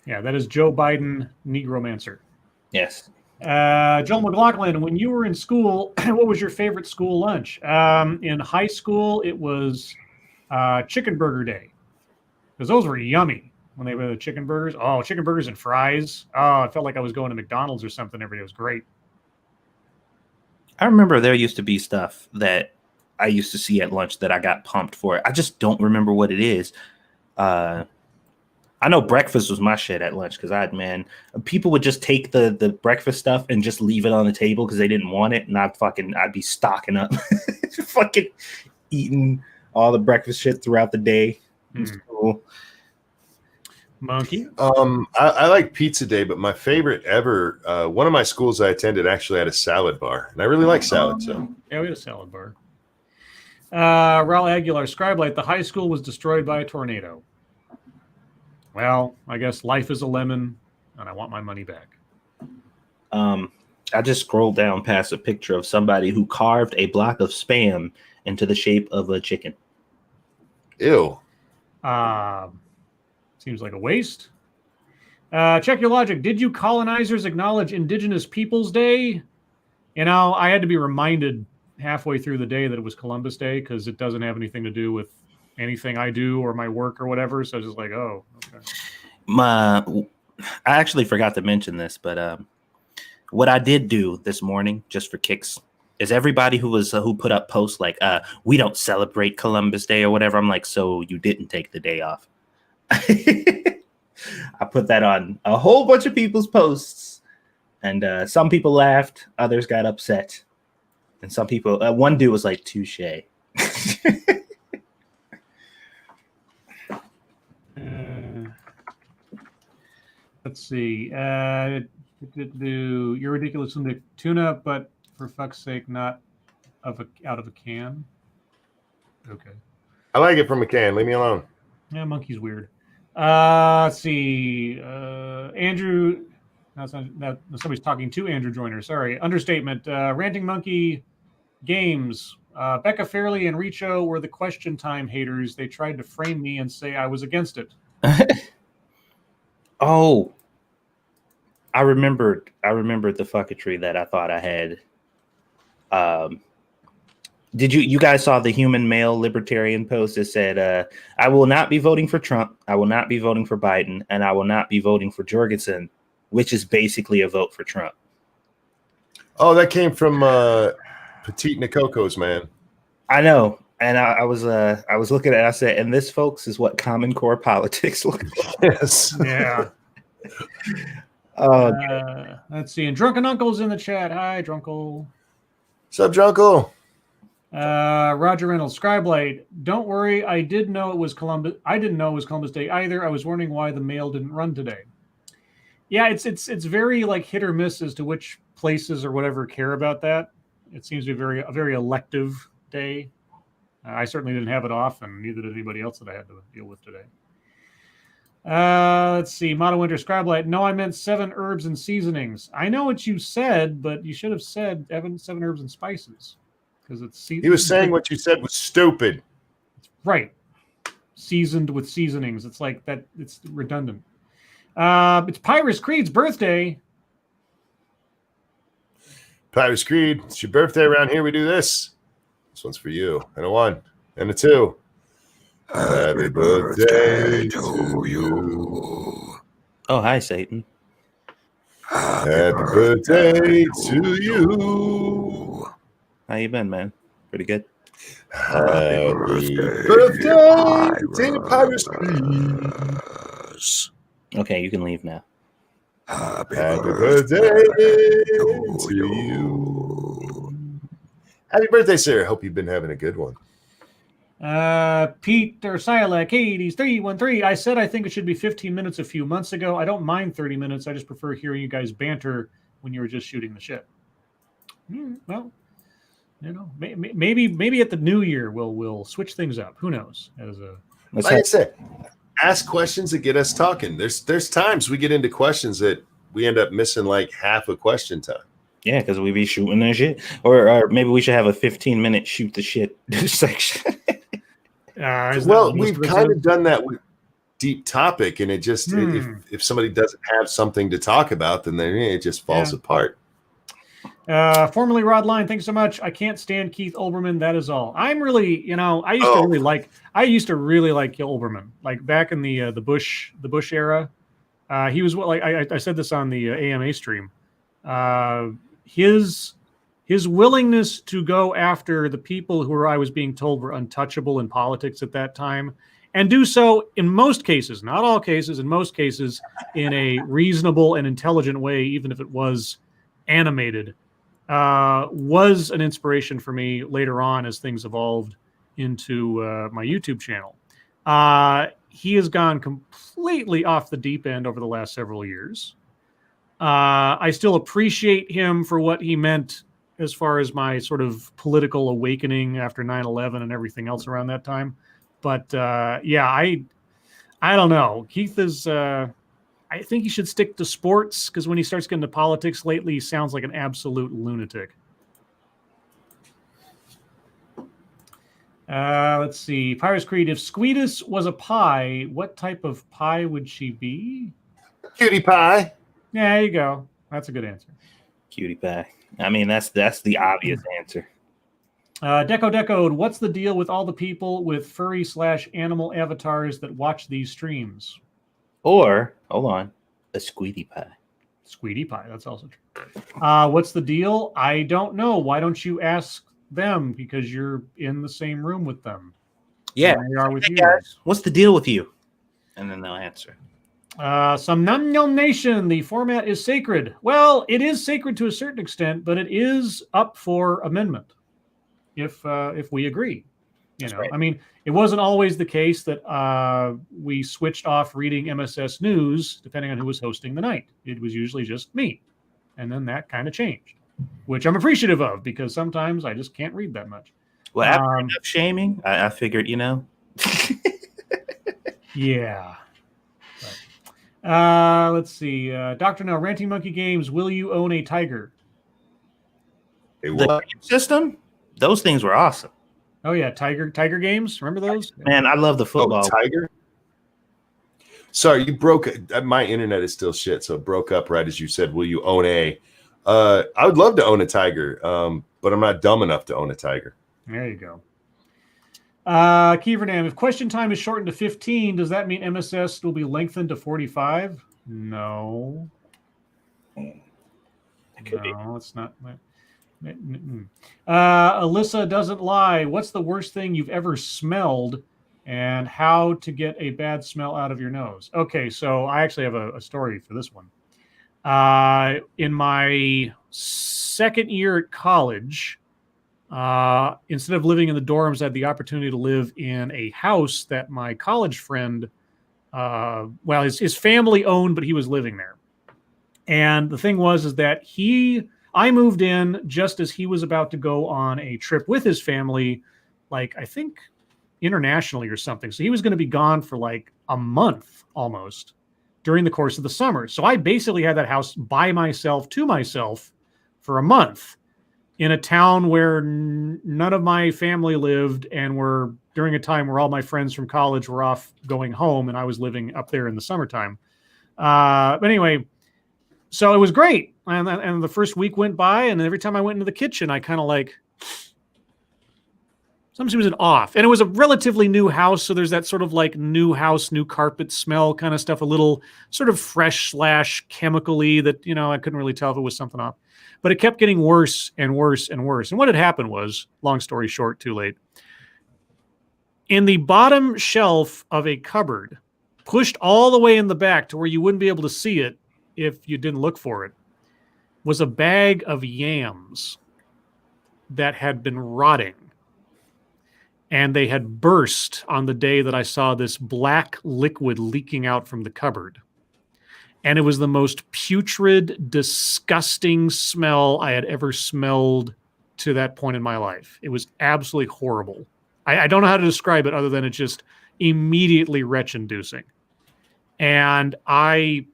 Yeah, that is Joe Biden, Negromancer. Yes. Joel McLaughlin, when you were in school, what was your favorite school lunch? In high school, it was chicken burger day, because those were yummy when they were the chicken burgers. Oh, chicken burgers and fries. Oh, I felt like I was going to McDonald's or something every day. It was great. I remember there used to be stuff that I used to see at lunch that I got pumped for. I just don't remember what it is. I know breakfast was my shit at lunch because people would just take the breakfast stuff and just leave it on the table because they didn't want it, and I'd be stocking up, fucking eating all the breakfast shit throughout the day. It's cool. Monkey. I like pizza day, but my favorite ever, one of my schools I attended actually had a salad bar, and I really like salad. So yeah, we had a salad bar. Raul Aguilar, Scribe Light, the high school was destroyed by a tornado. Well, I guess life is a lemon, and I want my money back. I just scrolled down past a picture of somebody who carved a block of Spam into the shape of a chicken. Ew. Seems like a waste. Check your logic. Did you colonizers acknowledge Indigenous Peoples Day? You know, I had to be reminded halfway through the day that it was Columbus Day because it doesn't have anything to do with anything I do or my work or whatever. So I was just like, oh, okay. I actually forgot to mention this, but what I did do this morning, just for kicks, is everybody who put up posts like, we don't celebrate Columbus Day or whatever. I'm like, so you didn't take the day off. I put that on a whole bunch of people's posts, and some people laughed, others got upset, and some people, one dude was like, touche. Let's see. You're ridiculous in the tuna, but for fuck's sake, not out of a can. Okay. I like it from a can. Leave me alone. Yeah, monkey's weird. Let's see. Andrew. Somebody's talking to Andrew Joyner. Sorry. Understatement. Ranting Monkey Games. Becca Fairley and Richo were the question time haters. They tried to frame me and say I was against it. Oh, I remembered the fucketry that I thought I had. Did you guys saw the human male libertarian post that said, I will not be voting for Trump, I will not be voting for Biden, and I will not be voting for Jorgensen, which is basically a vote for Trump. Oh, that came from Petite Nicocos, man. I know. And I was looking at it, I said, and this, folks, is what Common Core politics look like. Yes. Yeah. Let's see. And Drunken Uncle's in the chat. Hi, Drunkle. What's up, Drunkle? Roger Reynolds, Scribe Light. Don't worry, I didn't know it was Columbus Day either. I was wondering why the mail didn't run today. Yeah, it's very like hit or miss as to which places or whatever care about that. It seems to be a very elective day. I certainly didn't have it off, and neither did anybody else that I had to deal with today. Let's see. Mono Winter Scribe Light. No, I meant 7 herbs and seasonings. I know what you said, but you should have said 7 herbs and spices. Because it's he was saying what you said was stupid. Right. Seasoned with seasonings. It's like that. It's redundant. It's Pyrus Creed's birthday. Pyrus Creed, it's your birthday around here. We do this. This one's for you. And a 1 and a 2. Happy birthday to you. Oh, hi, Satan. Happy birthday to you. How you been, man? Pretty good. Happy birthday to Pyrus Creed. Okay, you can leave now. Happy birthday to you. Happy birthday, sir. Hope you've been having a good one. Peter Silek, 313. I said I think it should be 15 minutes a few months ago. I don't mind 30 minutes. I just prefer hearing you guys banter when you were just shooting the shit. Well, you know, maybe at the new year we'll switch things up. Who knows? Like I said, ask questions that get us talking. There's times we get into questions that we end up missing like half a question time. Yeah, because we be shooting that shit. Or maybe we should have a 15-minute shoot the shit section. Well, we've kind of done that with Deep Topic, and it just if somebody doesn't have something to talk about, then it just falls apart. Formerly Rod Line, thanks so much. I can't stand Keith Olbermann. That is all. I'm really, I used to really like Olbermann, like back in the Bush era. He was like I said this on the AMA stream. His willingness to go after the people who I was being told were untouchable in politics at that time, and do so in most cases, not all cases, in most cases, in a reasonable and intelligent way, even if it was animated, was an inspiration for me later on as things evolved into my YouTube channel. He has gone completely off the deep end over the last several years. I still appreciate him for what he meant as far as my sort of political awakening after 9/11 and everything else around that time. But yeah, I don't know. Keith is. I think he should stick to sports because when he starts getting to politics lately, he sounds like an absolute lunatic. Let's see. Pirates Creed. If Squeedus was a pie, what type of pie would she be? Cutie pie. Yeah, there you go. That's a good answer. Cutie pie. I mean, that's the obvious answer. Decode. What's the deal with all the people with furry/animal avatars that watch these streams? Or, hold on, a squeaky pie. Squeaky pie. That's also true. What's the deal? I don't know. Why don't you ask them? Because you're in the same room with them. Yeah. And they are with you. Guys, what's the deal with you? And then they'll answer. Some Namnyon Nation, the format is sacred. Well, it is sacred to a certain extent, but it is up for amendment if we agree. You know, right. I mean, it wasn't always the case that we switched off reading MSS News depending on who was hosting the night. It was usually just me, and then that kind of changed, which I'm appreciative of because sometimes I just can't read that much. Well, after enough shaming, I figured, you know. Yeah. Let's see. Dr. No, Ranting Monkey Games, will you own a tiger? The system? Those things were awesome. Oh, yeah. Tiger games. Remember those? Man, I love the football. Oh, tiger? Sorry, you broke. My internet is still shit, so it broke up right as you said, will you own a? I would love to own a tiger, but I'm not dumb enough to own a tiger. There you go. Kievernam, if question time is shortened to 15, does that mean MSS will be lengthened to 45? No. No, it's not. Alyssa doesn't lie. What's the worst thing you've ever smelled and how to get a bad smell out of your nose? Okay, so I actually have a story for this one. In my second year at college, instead of living in the dorms, I had the opportunity to live in a house that my college friend, his family owned, but he was living there. And the thing is that I moved in just as he was about to go on a trip with his family, like I think internationally or something. So he was going to be gone for like a month almost during the course of the summer. So I basically had that house by myself to myself for a month in a town where none of my family lived and were during a time where all my friends from college were off going home and I was living up there in the summertime. But anyway, so it was great. And the first week went by and every time I went into the kitchen, I kind of like, sometimes it was an off. And it was a relatively new house. So there's that sort of like new house, new carpet smell kind of stuff, a little sort of fresh / chemical-y that, you know, I couldn't really tell if it was something off. But it kept getting worse and worse and worse. And what had happened was, long story short, too late. In the bottom shelf of a cupboard, pushed all the way in the back to where you wouldn't be able to see it if you didn't look for it, was a bag of yams that had been rotting. And they had burst on the day that I saw this black liquid leaking out from the cupboard. And it was the most putrid, disgusting smell I had ever smelled to that point in my life. It was absolutely horrible. I don't know how to describe it other than it's just immediately retch-inducing. And I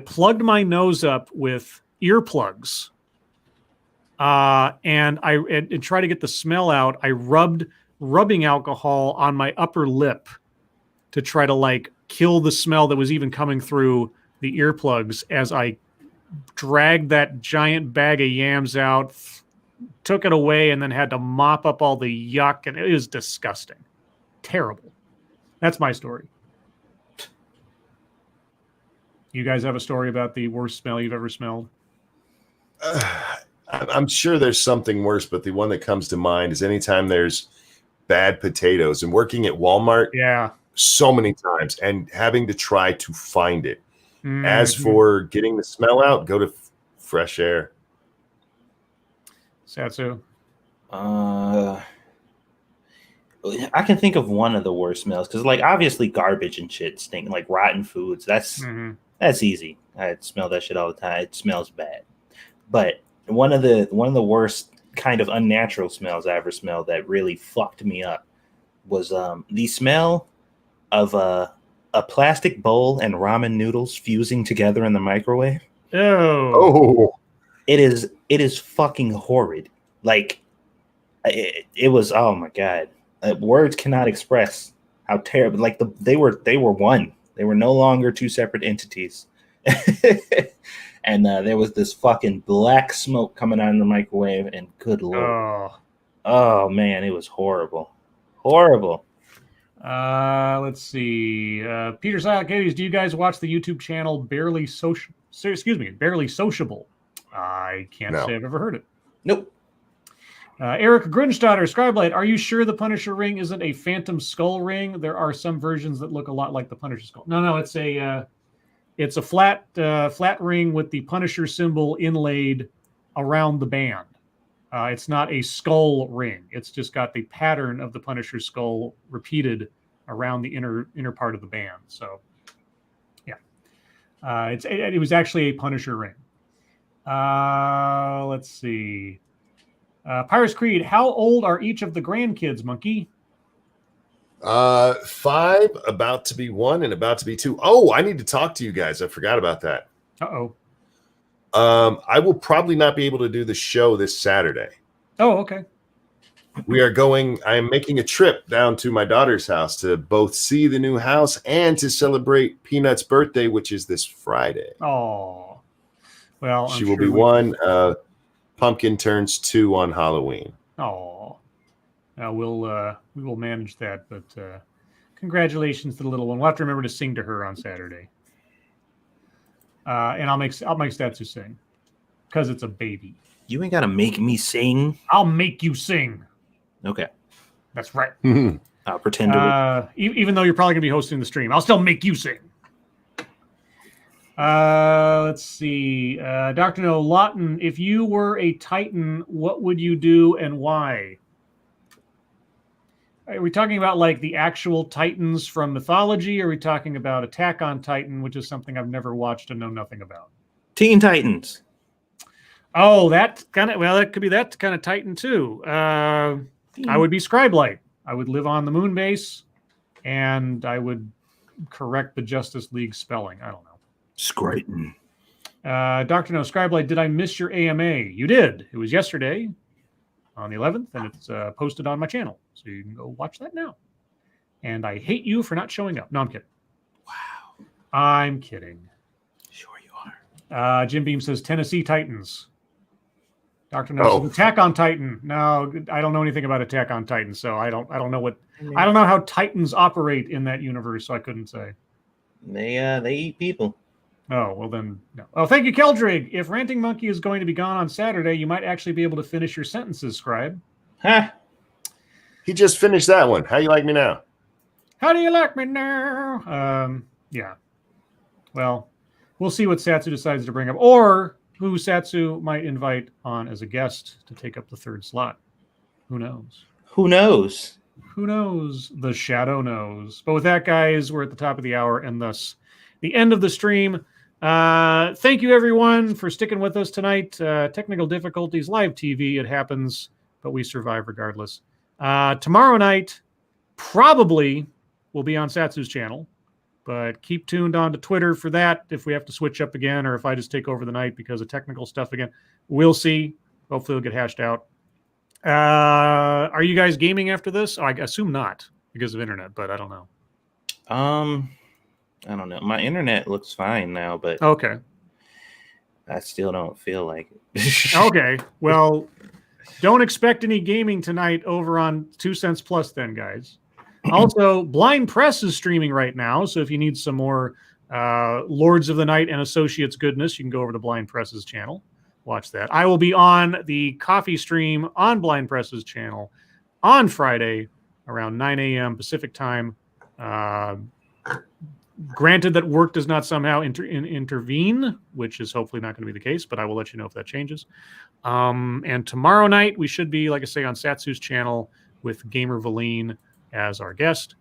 plugged my nose up with earplugs. And tried to get the smell out. I rubbed rubbing alcohol on my upper lip to try to like kill the smell that was even coming through the earplugs as I dragged that giant bag of yams out, took it away, and then had to mop up all the yuck. And it was disgusting. Terrible. That's my story. You guys have a story about the worst smell you've ever smelled? I'm sure there's something worse, but the one that comes to mind is anytime there's bad potatoes and working at Walmart. Yeah. So many times and having to try to find it. Mm-hmm. As for getting the smell out, go to fresh air. Satsu. I can think of one of the worst smells because, like, obviously garbage and shit stink, like rotten foods. That's easy. I smell that shit all the time. It smells bad. But one of the worst kind of unnatural smells I ever smelled that really fucked me up was the smell of a plastic bowl and ramen noodles fusing together in the microwave. Oh, It is fucking horrid. Like it was. Oh my god, words cannot express how terrible. Like they were one. They were no longer two separate entities. And there was this fucking black smoke coming out of the microwave, and good lord, oh man, it was horrible. Let's see. Peter Silent Katie's, do you guys watch the YouTube channel Barely Sociable? I can't say I've ever heard it. Nope. Eric Grunstadter, Scribe, are you sure the Punisher ring isn't a Phantom Skull ring? There are some versions that look a lot like the Punisher skull. No, it's a flat ring with the Punisher symbol inlaid around the band. It's not a skull ring. It's just got the pattern of the Punisher skull repeated around the inner part of the band. So, yeah, it was actually a Punisher ring. Let's see. Pirates Creed, how old are each of the grandkids, Monkey? 5, about to be 1, and about to be 2. Oh, I need to talk to you guys. I forgot about that. Uh-oh. I will probably not be able to do the show this Saturday. Oh, okay. I am making a trip down to my daughter's house to both see the new house and to celebrate Peanut's birthday, which is this Friday. Oh, well, she will be 1. Pumpkin turns 2 on Halloween. Oh, we will manage that. But congratulations to the little one. We'll have to remember to sing to her on Saturday. And I'll make Satsu sing because it's a baby. You ain't gotta make me sing. I'll make you sing. Okay, that's right. I'll pretend to. Even though you're probably gonna be hosting the stream, I'll still make you sing. Let's see. Dr. No Lawton, if you were a Titan, what would you do and why? Are we talking about like the actual Titans from mythology? Or are we talking about Attack on Titan, which is something I've never watched and know nothing about? Teen Titans. Oh, that could be that kind of Titan too. I would be Scribe. I would live on the moon base, and I would correct the Justice League spelling. I don't know. Scribe. Dr. No, Scribe, did I miss your AMA? You did. It was yesterday on the 11th, and it's posted on my channel. So you can go watch that now. And I hate you for not showing up. No, I'm kidding. Wow. I'm kidding. Sure you are. Jim Beam says Tennessee Titans. Dr. No says Attack on Titan. No, I don't know anything about Attack on Titan, so I don't know how Titans operate in that universe, so I couldn't say. They eat people. Oh, well then, no. Oh, thank you, Keldrig. If Ranting Monkey is going to be gone on Saturday, you might actually be able to finish your sentences, Scribe. Huh? He just finished that one. How you like me now? How do you like me now? Yeah. Well, we'll see what Satsu decides to bring up, or who Satsu might invite on as a guest to take up the 3rd slot. Who knows? Who knows? Who knows? The shadow knows. But with that, guys, we're at the top of the hour, and thus the end of the stream. Thank you, everyone, for sticking with us tonight. Technical difficulties, live TV, it happens, but we survive regardless. Tomorrow night, probably will be on Satsu's channel, but keep tuned on to Twitter for that if we have to switch up again or if I just take over the night because of technical stuff again. We'll see. Hopefully it'll get hashed out. Are you guys gaming after this? I assume not because of internet, but I don't know. I don't know. My internet looks fine now, but okay. I still don't feel like it. Okay. Well, don't expect any gaming tonight over on 2 Cents Plus then, guys. Also, Blind Press is streaming right now, so if you need some more Lords of the Night and Associates goodness, you can go over to Blind Press's channel. Watch that. I will be on the coffee stream on Blind Press's channel on Friday around 9 a.m. Pacific time. Granted that work does not somehow intervene, which is hopefully not going to be the case, but I will let you know if that changes. And tomorrow night, we should be, like I say, on Satsu's channel with Gamer Valine as our guest.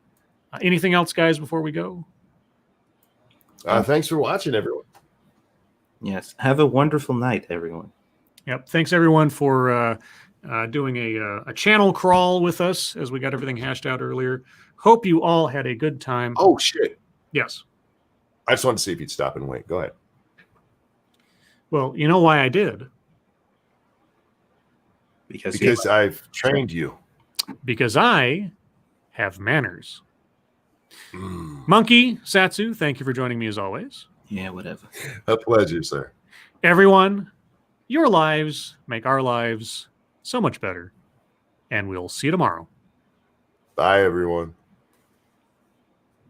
Anything else, guys, before we go? Thanks for watching, everyone. Yes. Have a wonderful night, everyone. Yep. Thanks everyone for doing a channel crawl with us as we got everything hashed out earlier. Hope you all had a good time. Oh shit! Yes. I just wanted to see if you'd stop and wait. Go ahead. Well, you know why I did? Because I've trained you. Because I have manners. Mm. Monkey, Satsu, thank you for joining me as always. Yeah, whatever. A pleasure, sir. Everyone, your lives make our lives so much better. And we'll see you tomorrow. Bye, everyone.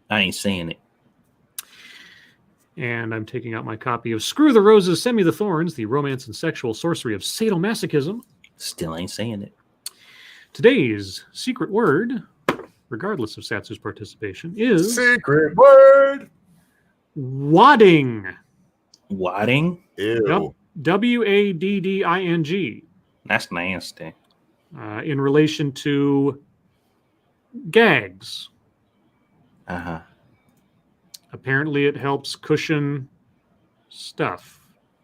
I ain't saying it. And I'm taking out my copy of Screw the Roses, Send Me the Thorns, the romance and sexual sorcery of sadomasochism. Still ain't saying it. Today's secret word, regardless of Satsu's participation, is secret word. wadding. Wadding? Ew. Wadding. That's nasty. In relation to gags. Uh-huh. Apparently it helps cushion stuff.